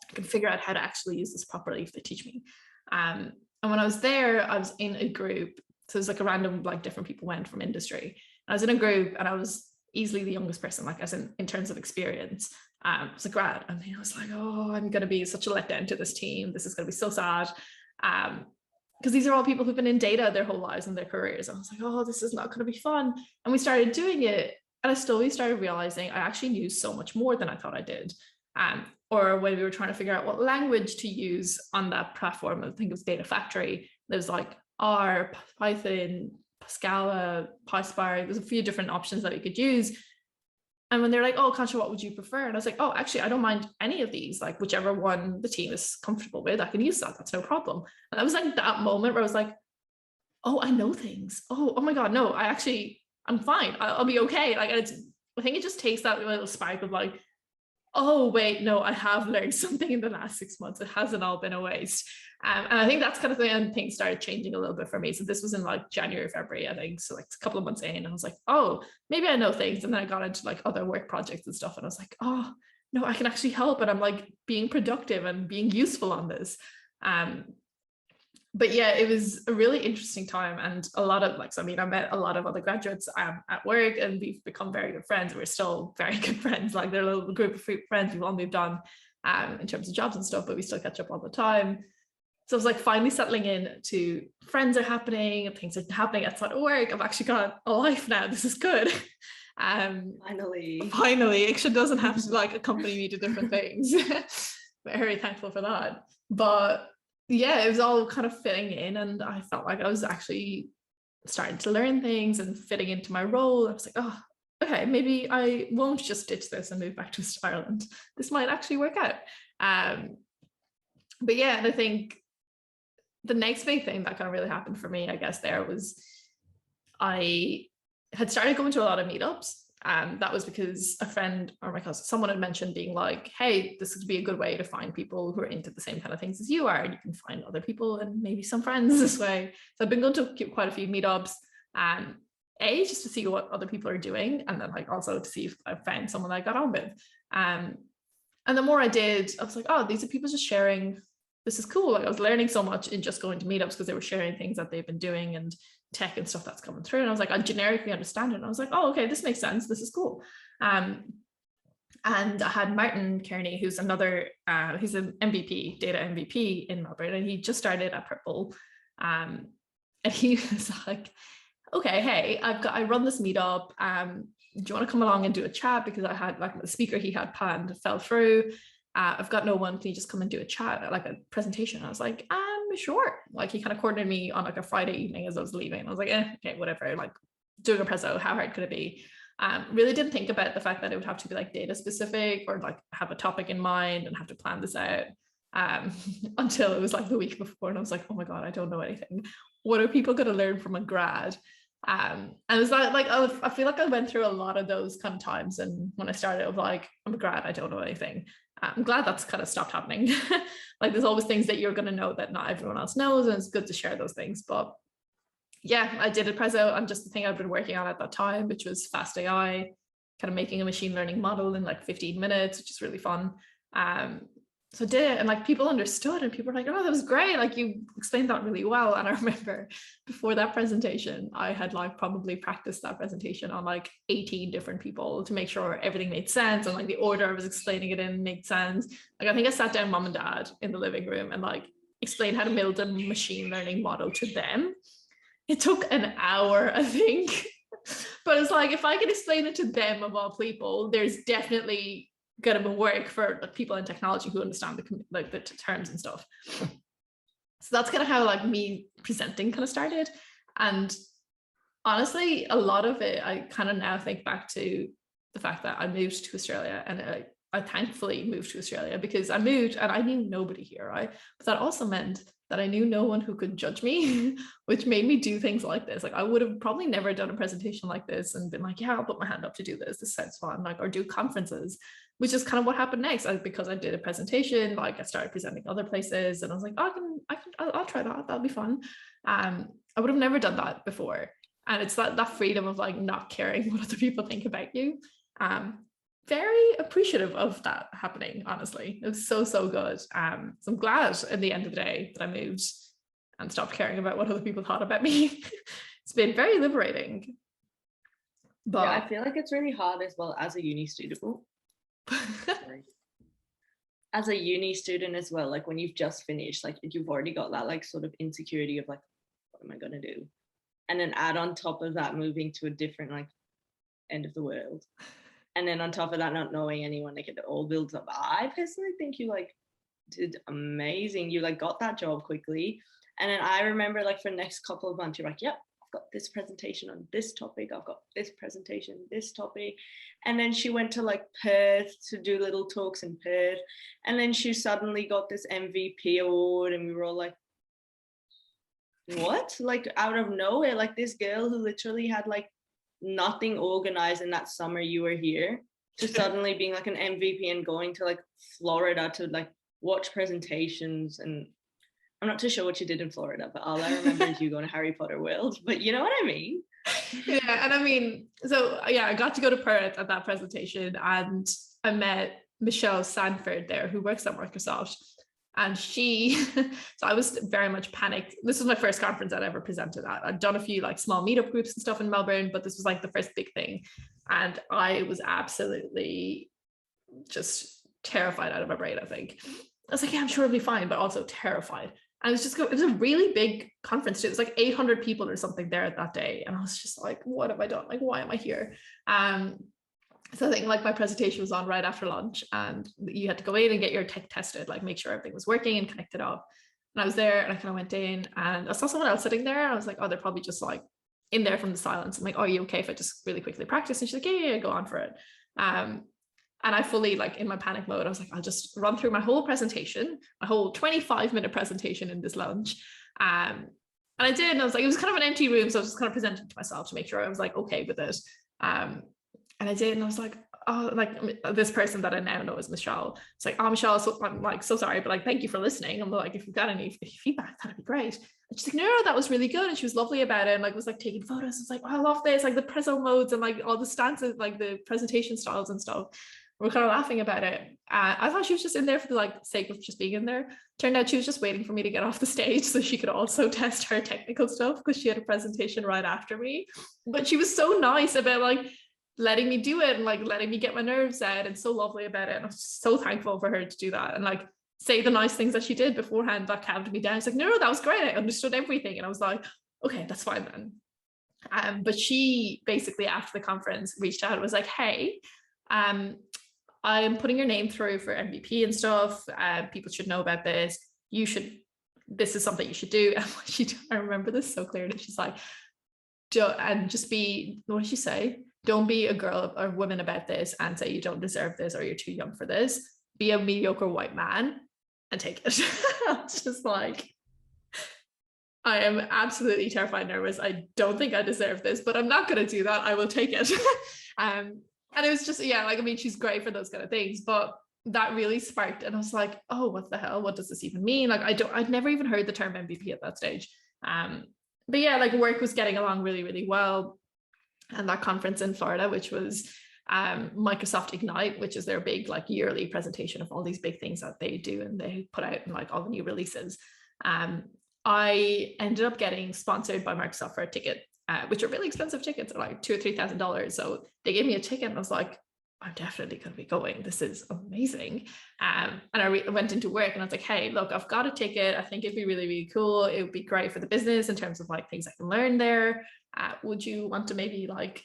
I can figure out how to actually use this properly if they teach me. And when I was there, I was in a group. So it was like a random, like different people went from industry. And I was in a group and I was easily the youngest person, like as in terms of experience. I was a grad. And I was like, oh, I'm going to be such a letdown to this team. This is going to be so sad. Because these are all people who've been in data their whole lives and their careers. And I was like, oh, this is not going to be fun. And we started doing it. And I slowly started realizing I actually knew so much more than I thought I did. Or when we were trying to figure out what language to use on that platform, I think it was Data Factory, there's like R, Python, Scala, PySpark, there's a few different options that you could use. And when they're like, oh, Akanksha, what would you prefer? And I was like, oh, actually, I don't mind any of these. Like whichever one the team is comfortable with, I can use that. That's no problem. And that was like that moment where I was like, oh, I know things. Oh my God, no, I'm fine. I'll be okay. Like I think it just takes that little spark of like, oh, wait, no, I have learned something in the last 6 months. It hasn't all been a waste. And I think that's kind of when things started changing a little bit for me. So this was in like January, February, I think. So like a couple of months in, I was like, oh, maybe I know things. And then I got into like other work projects and stuff. And I was like, oh, no, I can actually help. And I'm like being productive and being useful on this. But yeah, it was a really interesting time, and a lot of I met a lot of other graduates at work, and we've become very good friends. We're still very good friends. Like they're a little group of friends. We've all moved on in terms of jobs and stuff, but we still catch up all the time. So I was like finally settling in to friends are happening, and things are happening outside of work. I've actually got a life now. This is good. Finally, it doesn't have to like accompany me to different things. Very thankful for that. But yeah, it was all kind of fitting in, and I felt like I was actually starting to learn things and fitting into my role. I was like, oh, okay, maybe I won't just ditch this and move back to Ireland. This might actually work out. But yeah, and I think the next big thing that kind of really happened for me, I guess, there was I had started going to a lot of meetups. That was because a friend or my cousin, someone had mentioned being like, hey, this would be a good way to find people who are into the same kind of things as you are. And you can find other people and maybe some friends this way. So I've been going to quite a few meetups, just to see what other people are doing. And then like also to see if I found someone that I got on with. And the more I did, I was like, oh, these are people just sharing this is cool. Like I was learning so much in just going to meetups because they were sharing things that they've been doing and tech and stuff that's coming through. And I was like, I generically understand it. And I was like, oh, okay, this makes sense. This is cool. And I had Martin Kearney, who's another, he's an MVP, data MVP in Melbourne, and he just started at Purple. And he was like, okay, hey, I run this meetup. Do you want to come along and do a chat? Because I had like the speaker he had planned fell through. I've got no one. Can you just come and do a chat, like a presentation? I was like, sure. Like he kind of coordinated me on like a Friday evening as I was leaving. I was like, okay, whatever. Like doing a preso, how hard could it be? Really didn't think about the fact that it would have to be like data specific or like have a topic in mind and have to plan this out until it was like the week before. And I was like, oh my God, I don't know anything. What are people going to learn from a grad? And it was like, I feel like I went through a lot of those kind of times. And when I started, I was like, I'm a grad, I don't know anything. I'm glad that's kind of stopped happening. Like there's always things that you're going to know that not everyone else knows. And it's good to share those things. But yeah, I did a preso on just the thing I've been working on at that time, which was fast AI, kind of making a machine learning model in like 15 minutes, which is really fun. So I did it, and like people understood, and people were like, oh, that was great. Like you explained that really well. And I remember before that presentation, I had like probably practiced that presentation on like 18 different people to make sure everything made sense. And like the order I was explaining it in made sense. Like I think I sat down mom and dad in the living room and like explained how to build a machine learning model to them. It took an hour, I think. But it's like, if I can explain it to them of all people, there's definitely going to work for like people in technology who understand the terms and stuff. So that's kind of how like me presenting kind of started. And honestly, a lot of it, I kind of now think back to the fact that I moved to Australia, and I thankfully moved to Australia because I moved and I knew nobody here, right? But that also meant that I knew no one who could judge me, which made me do things like this. Like I would have probably never done a presentation like this and been like, yeah, I'll put my hand up to do this. This sounds fun. Like, or do conferences, which is kind of what happened next. Because I did a presentation, like I started presenting other places, and I was like, oh, I'll try that. That'll be fun. I would have never done that before. And it's that freedom of like not caring what other people think about you. Very appreciative of that happening, honestly. It was so good. So I'm glad at the end of the day that I moved and stopped caring about what other people thought about me. It's been very liberating. But yeah, I feel like it's really hard as well as a uni student. As a uni student as well, like when you've just finished, like you've already got that like sort of insecurity of like, what am I going to do? And then add on top of that, moving to a different like end of the world. And then on top of that, not knowing anyone, like it all builds up. I personally think you like did amazing. You like got that job quickly. And then I remember like for the next couple of months, you're like, yep, I've got this presentation on this topic. I've got this presentation, this topic. And then she went to like Perth to do little talks in Perth. And then she suddenly got this MVP award. And we were all like, what? Like out of nowhere, like this girl who literally had like nothing organized in that summer you were here to suddenly being like an MVP and going to like Florida to like watch presentations. And I'm not too sure what you did in Florida, but all I remember is you going to Harry Potter World, but you know what I mean? Yeah, and I mean, so yeah, I got to go to Perth at that presentation, and I met Michelle Sanford there, who works at Microsoft. And she, so I was very much panicked. This was my first conference I'd ever presented at. I'd done a few like small meetup groups and stuff in Melbourne, but this was like the first big thing. And I was absolutely just terrified out of my brain, I think. I was like, yeah, I'm sure it'll be fine, but also terrified. And it was a really big conference too. It was like 800 people or something there that day. And I was just like, what have I done? Like, why am I here? So I think like my presentation was on right after lunch, and you had to go in and get your tech tested, like make sure everything was working and connected up. And I was there, and I kind of went in, and I saw someone else sitting there. And I was like, oh, they're probably just like in there from the silence. I'm like, oh, are you okay if I just really quickly practice? And she's like, yeah, go on for it. And I fully, like in my panic mode, I was like, I'll just run through my whole presentation, my whole 25-minute presentation in this lunch. And I did, and I was like, it was kind of an empty room, so I was just kind of presenting to myself to make sure I was like okay with it. And I did, and I was like, oh, like this person that I now know is Michelle. It's like, oh, Michelle, so I'm like, so sorry, but like, thank you for listening. I'm like, if you've got any feedback, that'd be great. And she's like, no, that was really good. And she was lovely about it. And like, was like taking photos. It's like, oh, I love this, like the preso modes and like all the stances, like the presentation styles and stuff. We're kind of laughing about it. I thought she was just in there for the like sake of just being in there. Turned out she was just waiting for me to get off the stage so she could also test her technical stuff, because she had a presentation right after me. But she was so nice about like letting me do it and like letting me get my nerves out, and so lovely about it. And I was so thankful for her to do that and like say the nice things that she did beforehand that calmed me down. It's like, no, that was great. I understood everything. And I was like, okay, that's fine then. But she basically after the conference reached out and was like, hey, I'm putting your name through for MVP and stuff. People should know about this. This is something you should do. And I remember this so clearly. She's like, and just be, what did she say? Don't be a girl or woman about this and say you don't deserve this or you're too young for this. Be a mediocre white man and take it. It's just like, I am absolutely terrified and nervous. I don't think I deserve this, but I'm not going to do that. I will take it. And it was just, yeah, like, I mean, she's great for those kind of things, but that really sparked. And I was like, oh, what the hell? What does this even mean? Like, I'd never even heard the term MVP at that stage. But yeah, like work was getting along really, really well. And that conference in Florida, which was Microsoft Ignite, which is their big like yearly presentation of all these big things that they do and they put out and like all the new releases. I ended up getting sponsored by Microsoft for a ticket, which are really expensive tickets, like $2,000 or $3,000. So they gave me a ticket and I was like, I'm definitely going to be going. This is amazing. And I went into work and I was like, hey, look, I've got a ticket. I think it'd be really, really cool. It would be great for the business in terms of like things I can learn there. Would you want to maybe like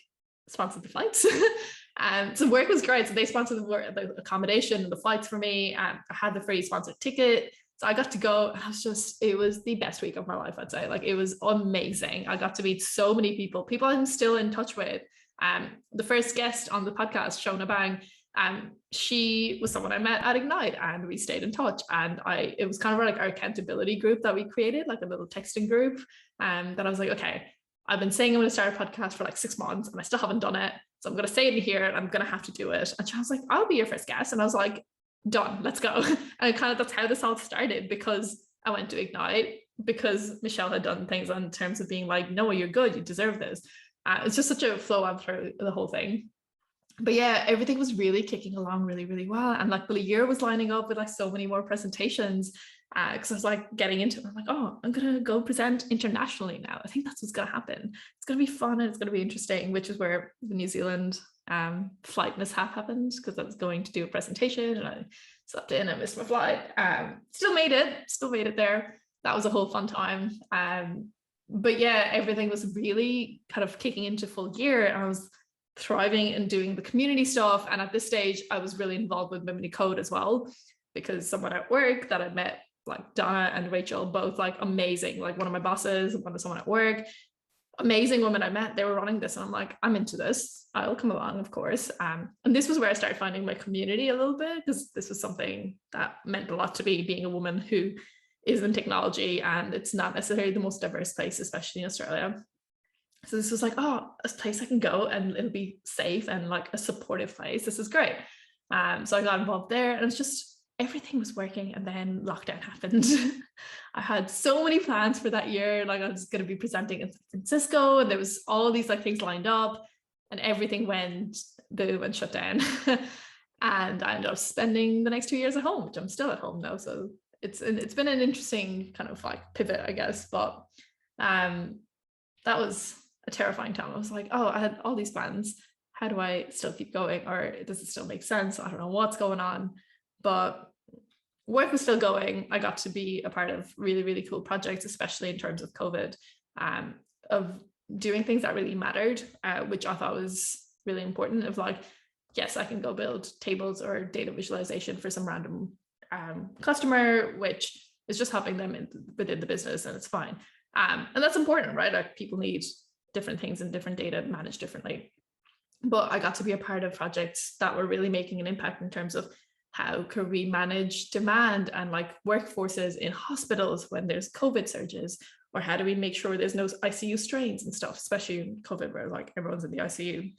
sponsor the flights? So work was great. So they sponsored the accommodation and the flights for me. I had the free sponsored ticket. So I got to go and it was the best week of my life, I'd say. Like it was amazing. I got to meet so many people I'm still in touch with. The first guest on the podcast, Shona Bang, she was someone I met at Ignite and we stayed in touch. And it was kind of like our accountability group that we created, like a little texting group. That I was like, okay, I've been saying I'm going to start a podcast for like 6 months and I still haven't done it. So I'm going to say it in here and I'm going to have to do it. And she was like, I'll be your first guest. And I was like, done, let's go. And that's how this all started, because I went to Ignite, because Michelle had done things in terms of being like, no, you're good, you deserve this. It's just such a flow on through the whole thing. But yeah, everything was really kicking along really, really well. And like the year was lining up with like so many more presentations, because I was like getting into it. I'm like, oh, I'm going to go present internationally now. I think that's what's going to happen. It's going to be fun and it's going to be interesting, which is where the New Zealand flight mishap happened, because I was going to do a presentation and I slept in and missed my flight. Still made it there. That was a whole fun time. But yeah, everything was really kind of kicking into full gear. And I was thriving and doing the community stuff. And at this stage, I was really involved with Women in Code as well, because someone at work that I met, like Donna and Rachel, both like amazing, like one of my bosses, someone at work, amazing women I met, they were running this. And I'm like, I'm into this. I'll come along, of course. And this was where I started finding my community a little bit, because this was something that meant a lot to me, being a woman who is in technology, and it's not necessarily the most diverse place, especially in Australia. So this was like, oh, a place I can go and it'll be safe and like a supportive place. This is great. So I got involved there, and it's just everything was working. And then lockdown happened. I had so many plans for that year. Like I was going to be presenting in San Francisco, and there was all these like things lined up, and everything went boom and shut down. And I ended up spending the next 2 years at home, which I'm still at home now. So it's been an interesting kind of like pivot, I guess. But that was a terrifying time. I was like, oh, I had all these plans. How do I still keep going? Or does it still make sense? I don't know what's going on. But work was still going. I got to be a part of really, really cool projects, especially in terms of COVID, of doing things that really mattered, which I thought was really important. Of like, yes, I can go build tables or data visualization for some random customer, which is just helping them within the business, and it's fine. And that's important, right? Like people need different things and different data managed differently. But I got to be a part of projects that were really making an impact in terms of how can we manage demand and like workforces in hospitals when there's COVID surges, or how do we make sure there's no ICU strains and stuff, especially in COVID where like everyone's in the ICU.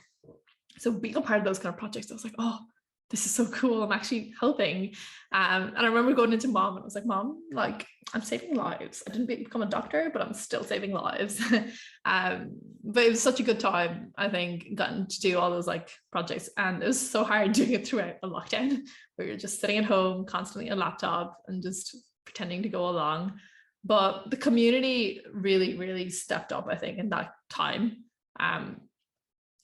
So being a part of those kind of projects, I was like, oh, this is so cool. I'm actually helping. And I remember going into mom and I was like, Mom, like I'm saving lives. I didn't become a doctor, but I'm still saving lives. But it was such a good time, I think, gotten to do all those like projects. And it was so hard doing it throughout the lockdown, where you're just sitting at home, constantly on laptop and just pretending to go along. But the community really, really stepped up, I think, in that time.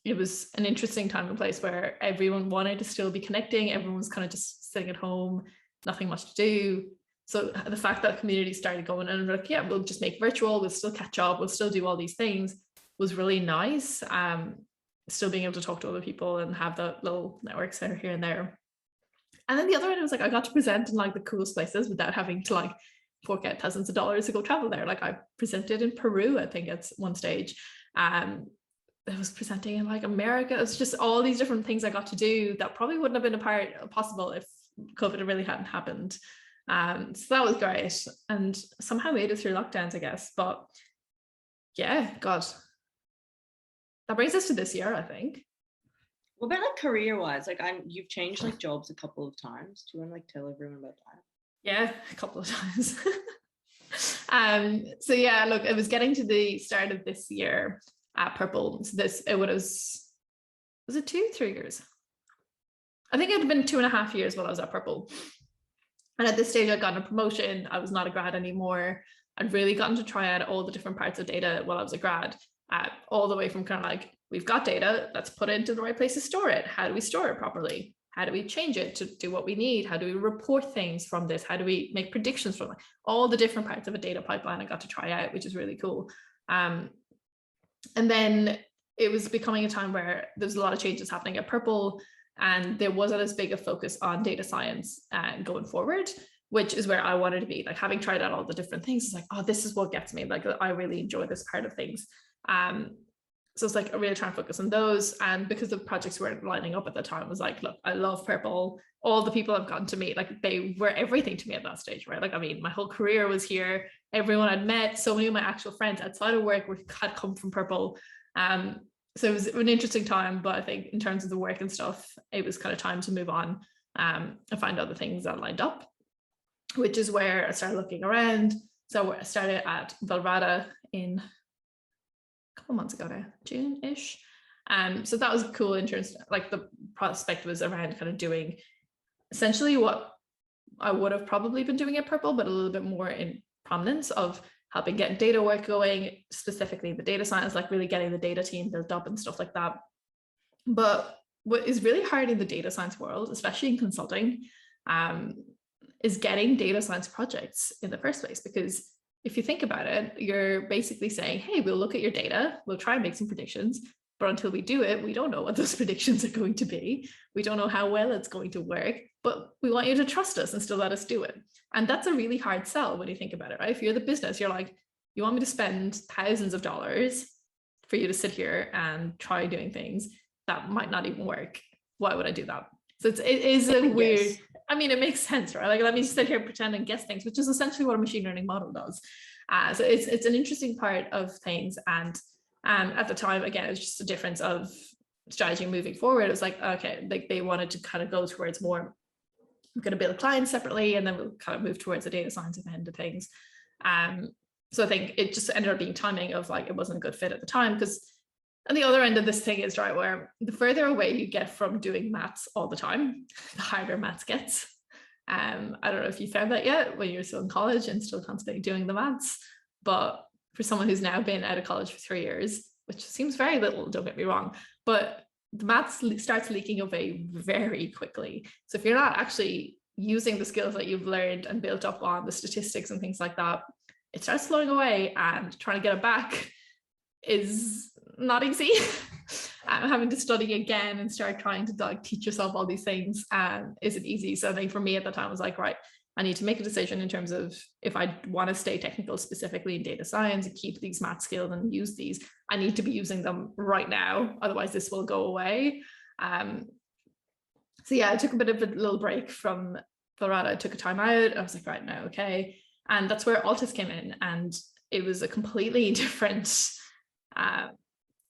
It was an interesting time and place where everyone wanted to still be connecting. Everyone was kind of just sitting at home, nothing much to do. So the fact that community started going and like, yeah, we'll just make virtual, we'll still catch up, we'll still do all these things, was really nice. Still being able to talk to other people and have the little networks here and there. And then the other one was like, I got to present in like the coolest places without having to like fork out thousands of dollars to go travel there. Like I presented in Peru, I think at one stage. I was presenting in like America. It's just all these different things I got to do that probably wouldn't have been possible if COVID really hadn't happened. So that was great, and somehow made it through lockdowns, I guess. But yeah, God, that brings us to this year, I think. What about like career-wise? Like you've changed like jobs a couple of times. Do you want to like tell everyone about that? Yeah, a couple of times. So yeah, look, it was getting to the start of this year at Purple. So was it 2-3 years? I think it had been 2.5 years while I was at Purple. And at this stage, I'd gotten a promotion. I was not a grad anymore. I'd really gotten to try out all the different parts of data while I was a grad, all the way from kind of like, we've got data, let's put it into the right place to store it. How do we store it properly? How do we change it to do what we need? How do we report things from this? How do we make predictions from it? All the different parts of a data pipeline I got to try out, which is really cool. And then it was becoming a time where there was a lot of changes happening at Purple, and there wasn't as big a focus on data science going forward, which is where I wanted to be. Like having tried out all the different things, it's like, oh, this is what gets me. Like I really enjoy this part of things. So it's like I really trying to focus on those. And because the projects weren't lining up at the time, I was like, look, I love Purple. All the people I've gotten to meet, like they were everything to me at that stage, right? Like, I mean, my whole career was here. Everyone I'd met, so many of my actual friends outside of work had come from Purple. So it was an interesting time, but I think in terms of the work and stuff, it was kind of time to move on and find other things that lined up, which is where I started looking around. So I started at Valrhada in a couple months ago now, June-ish. So that was cool in terms of, like, the prospect was around kind of doing essentially what I would have probably been doing at Purple, but a little bit more in prominence of helping get data work going, specifically the data science, like really getting the data team built up and stuff like that. But what is really hard in the data science world, especially in consulting, is getting data science projects in the first place. Because if you think about it, you're basically saying, hey, we'll look at your data, we'll try and make some predictions, but until we do it, we don't know what those predictions are going to be. We don't know how well it's going to work, but we want you to trust us and still let us do it. And that's a really hard sell when you think about it, right? If you're the business, you're like, you want me to spend thousands of dollars for you to sit here and try doing things that might not even work. Why would I do that? So it is a weird, I mean, it makes sense, right? Like, let me sit here, pretend and guess things, which is essentially what a machine learning model does. So it's an interesting part of things. And at the time, again, it was just a difference of strategy moving forward. It was like, okay, like they wanted to kind of go towards more, we're going to build clients separately, and then we'll kind of move towards the data science end of things. So I think it just ended up being timing of like, it wasn't a good fit at the time, because and the other end of this thing is, right, where the further away you get from doing maths all the time, the harder maths gets. I don't know if you found that yet when you're still in college and still constantly doing the maths, but for someone who's now been out of college for 3 years, which seems very little, don't get me wrong, but the maths starts leaking away very quickly. So if you're not actually using the skills that you've learned and built up on the statistics and things like that, it starts flowing away, and trying to get it back is not easy. Having to study again and start trying to like teach yourself all these things isn't easy. So I think for me at the time, I was like, right, I need to make a decision in terms of if I want to stay technical, specifically in data science, and keep these math skills and use these, I need to be using them right now. Otherwise this will go away. So yeah, I took a bit of a little break from Colorado. I took a time out. I was like, right now, okay. And that's where Altus came in. And it was a completely different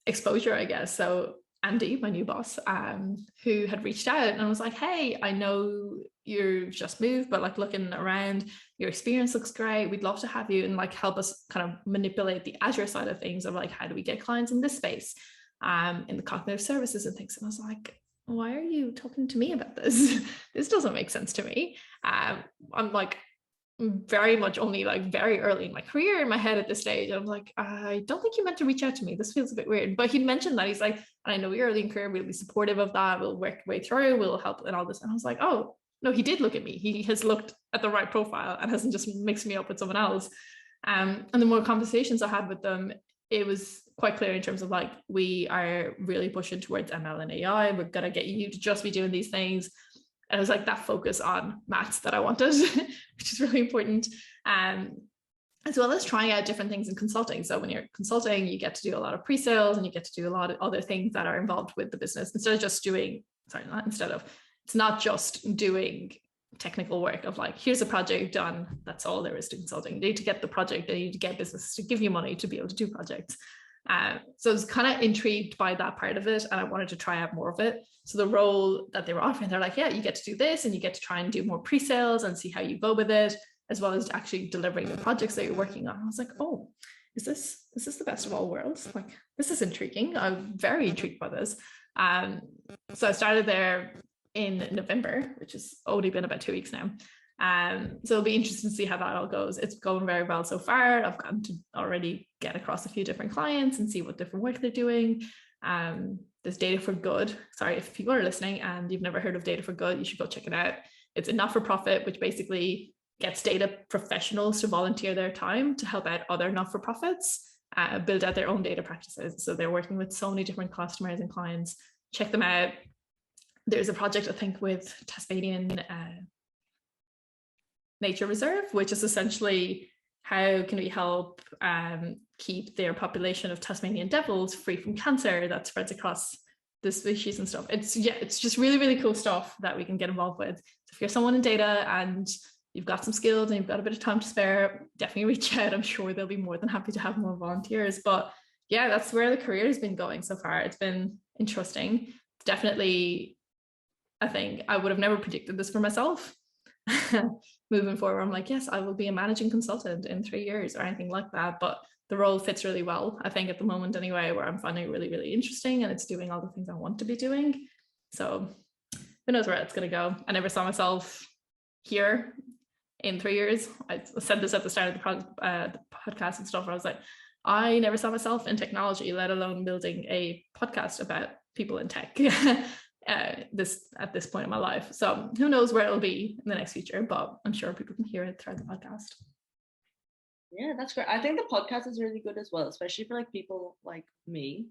exposure, I guess. So Andy, my new boss, who had reached out and was like, hey, I know you've just moved, but like looking around, your experience looks great. We'd love to have you and like help us kind of manipulate the Azure side of things of like, how do we get clients in this space, in the cognitive services and things. And I was like, why are you talking to me about this? This doesn't make sense to me. I'm like very much only like very early in my career in my head at this stage. I'm like, I don't think you meant to reach out to me. This feels a bit weird. But he mentioned that he's like, and I know you're early in career, we'll be supportive of that. We'll work way through, we'll help and all this. And I was like, oh, no, he did look at me. He has looked at the right profile and hasn't just mixed me up with someone else. And the more conversations I had with them, it was quite clear in terms of like, we are really pushing towards ML and AI. We're going to get you to just be doing these things. And it was like that focus on maths that I wanted, which is really important. As well as trying out different things in consulting. So when you're consulting, you get to do a lot of pre-sales and you get to do a lot of other things that are involved with the business it's not just doing technical work of like, here's a project done. That's all there is to consulting. You need to get the project, you need to get businesses to give you money to be able to do projects. So I was kind of intrigued by that part of it and I wanted to try out more of it. So the role that they were offering, they're like, yeah, you get to do this and you get to try and do more pre-sales and see how you go with it, as well as actually delivering the projects that you're working on. I was like, oh, is this the best of all worlds? Like, this is intriguing. I'm very intrigued by this. So I started there in November, which has only been about 2 weeks now. So it'll be interesting to see how that all goes. It's going very well so far. I've gotten to already get across a few different clients and see what different work they're doing. There's Data for Good. Sorry, if people are listening and you've never heard of Data for Good, you should go check it out. It's a not-for-profit, which basically gets data professionals to volunteer their time to help out other not-for-profits build out their own data practices. So they're working with so many different customers and clients. Check them out. There's a project, I think, with Tasmanian Nature Reserve, which is essentially how can we help keep their population of Tasmanian devils free from cancer that spreads across the species and stuff. It's just really, really cool stuff that we can get involved with. So if you're someone in data and you've got some skills and you've got a bit of time to spare, definitely reach out. I'm sure they'll be more than happy to have more volunteers. But yeah, that's where the career has been going so far. It's been interesting. It's definitely, I think I would have never predicted this for myself. Moving forward, I'm like, yes, I will be a managing consultant in 3 years or anything like that. But the role fits really well, I think, at the moment anyway, where I'm finding it really, really interesting and it's doing all the things I want to be doing. So who knows where it's going to go. I never saw myself here in 3 years. I said this at the start of the podcast and stuff, where I was like, I never saw myself in technology, let alone building a podcast about people in tech. At this point in my life. So who knows where it'll be in the next future, but I'm sure people can hear it throughout the podcast. Yeah, that's great. I think the podcast is really good as well, especially for like people like me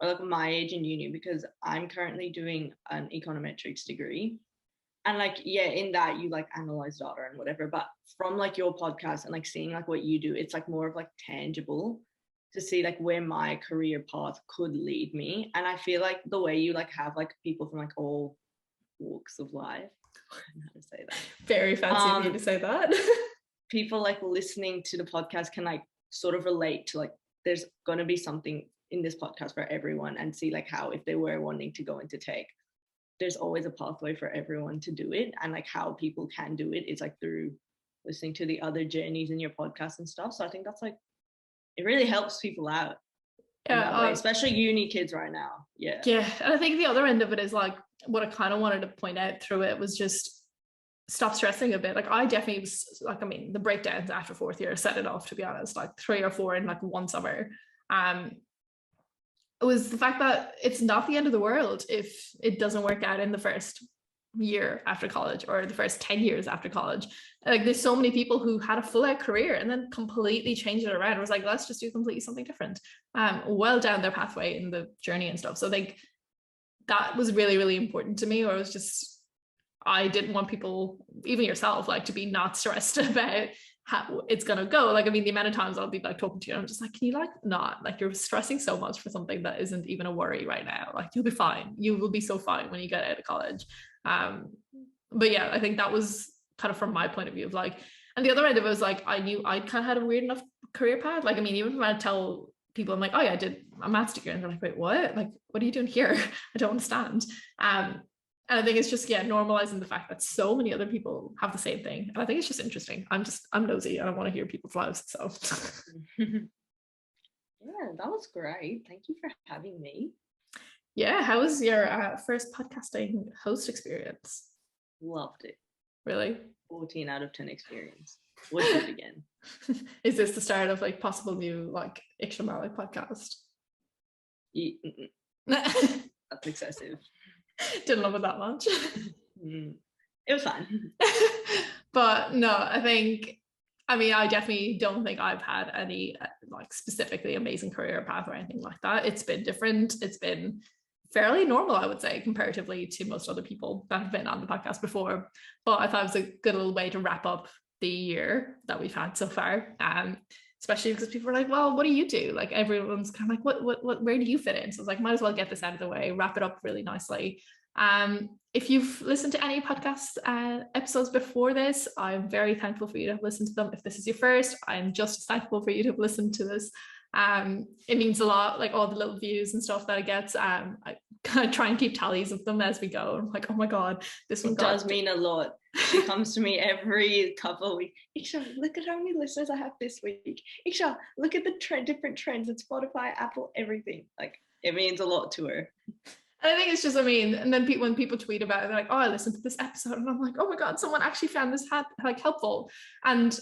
or like my age in uni, because I'm currently doing an econometrics degree. And like, yeah, in that you like analyze data and whatever, but from like your podcast and like seeing like what you do, it's like more of like tangible to see like where my career path could lead me. And I feel like the way you like have like people from like all walks of life, I don't know how to say that. Very fancy of you to say that. People like listening to the podcast can like sort of relate to like, there's going to be something in this podcast for everyone, and see like how if they were wanting to go into tech, there's always a pathway for everyone to do it. And like how people can do it is like through listening to the other journeys in your podcast and stuff. So I think that's like, it really helps people out. Yeah, especially uni kids right now. Yeah. And I think the other end of it is like what I kind of wanted to point out through it was just stop stressing a bit. Like I definitely was like, I mean, the breakdowns after fourth year set it off, to be honest, like 3 or 4 in like one summer. It was the fact that it's not the end of the world if it doesn't work out in the first year after college or the first 10 years after college. Like there's so many people who had a full out career and then completely changed it around. It was like, let's just do completely something different, well down their pathway in the journey and stuff. So I think that was really, really important to me, or it was just, I didn't want people, even yourself, like to be not stressed about how it's gonna go. Like, I mean, the amount of times I'll be like talking to you, I'm just like, can you like not, like you're stressing so much for something that isn't even a worry right now. Like you'll be fine. You will be so fine when you get out of college. But yeah, I think that was kind of from my point of view of like, and the other end of it was like, I knew I kind of had a weird enough career path. Like, I mean, even when I tell people, I'm like, oh yeah, I did a maths degree, and they're like, wait, what? Like, what are you doing here? I don't understand. And I think it's just, normalizing the fact that so many other people have the same thing. And I think it's just interesting. I'm nosy and I want to hear people's lives. So yeah, that was great. Thank you for having me. Yeah, how was your first podcasting host experience? Loved it. Really? 14 out of 10 experience. Would do it again. Is this the start of like possible new like Akanksha Malik podcast? That's excessive. Didn't love it that much. It was fun. But no, I definitely don't think I've had any like specifically amazing career path or anything like that. It's been different. It's been fairly normal, I would say, comparatively to most other people that have been on the podcast before. But I thought it was a good little way to wrap up the year that we've had so far. Especially because people are like, well, what do you do? Like everyone's kind of like, what, where do you fit in? So it's like, might as well get this out of the way, wrap it up really nicely. If you've listened to any podcast episodes before this, I'm very thankful for you to have listened to them. If this is your first, I'm just as thankful for you to have listened to this. It means a lot, like all the little views and stuff that it gets. I kind of try and keep tallies of them as we go. I'm like, oh my God, this one does mean a lot. She comes to me every couple of weeks. Aksha, look at how many listeners I have this week. Aksha, look at the different trends at Spotify, Apple, everything. Like, it means a lot to her. And I think it's just, and then when people tweet about it, they're like, oh, I listened to this episode. And I'm like, oh my God, someone actually found this like helpful. And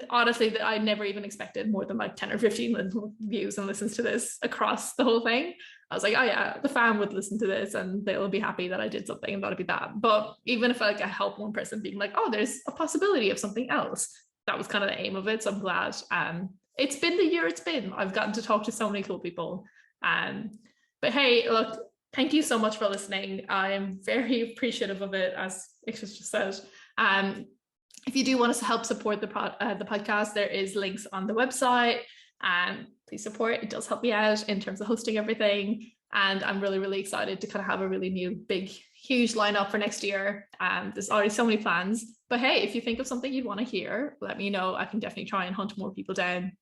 honestly, I never even expected more than like 10 or 15 views and listens to this across the whole thing. I was like, oh yeah, the fan would listen to this and they'll be happy that I did something, and that'll be that. But even if like I help one person being like, oh, there's a possibility of something else, that was kind of the aim of it. So I'm glad. It's been the year it's been. I've gotten to talk to so many cool people. But hey, look, thank you so much for listening. I am very appreciative of it, as Aksha just said. If you do want us to help support the podcast, there is links on the website. Please support. It does help me out in terms of hosting everything. And I'm really, really excited to kind of have a really new, big, huge lineup for next year. There's already so many plans. But hey, if you think of something you'd want to hear, let me know. I can definitely try and hunt more people down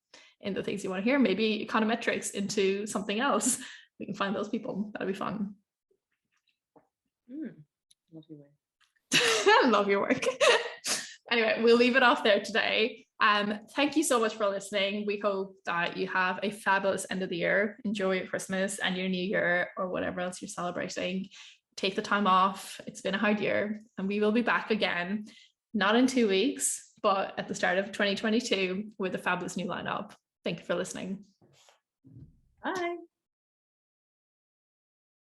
in the things you want to hear. Maybe econometrics into something else. We can find those people. That'd be fun. Love your work. I love your work. Anyway, we'll leave it off there today. Thank you so much for listening. We hope that you have a fabulous end of the year. Enjoy your Christmas and your New Year or whatever else you're celebrating. Take the time off. It's been a hard year, and we will be back again, not in 2 weeks, but at the start of 2022 with a fabulous new lineup. Thank you for listening. Bye.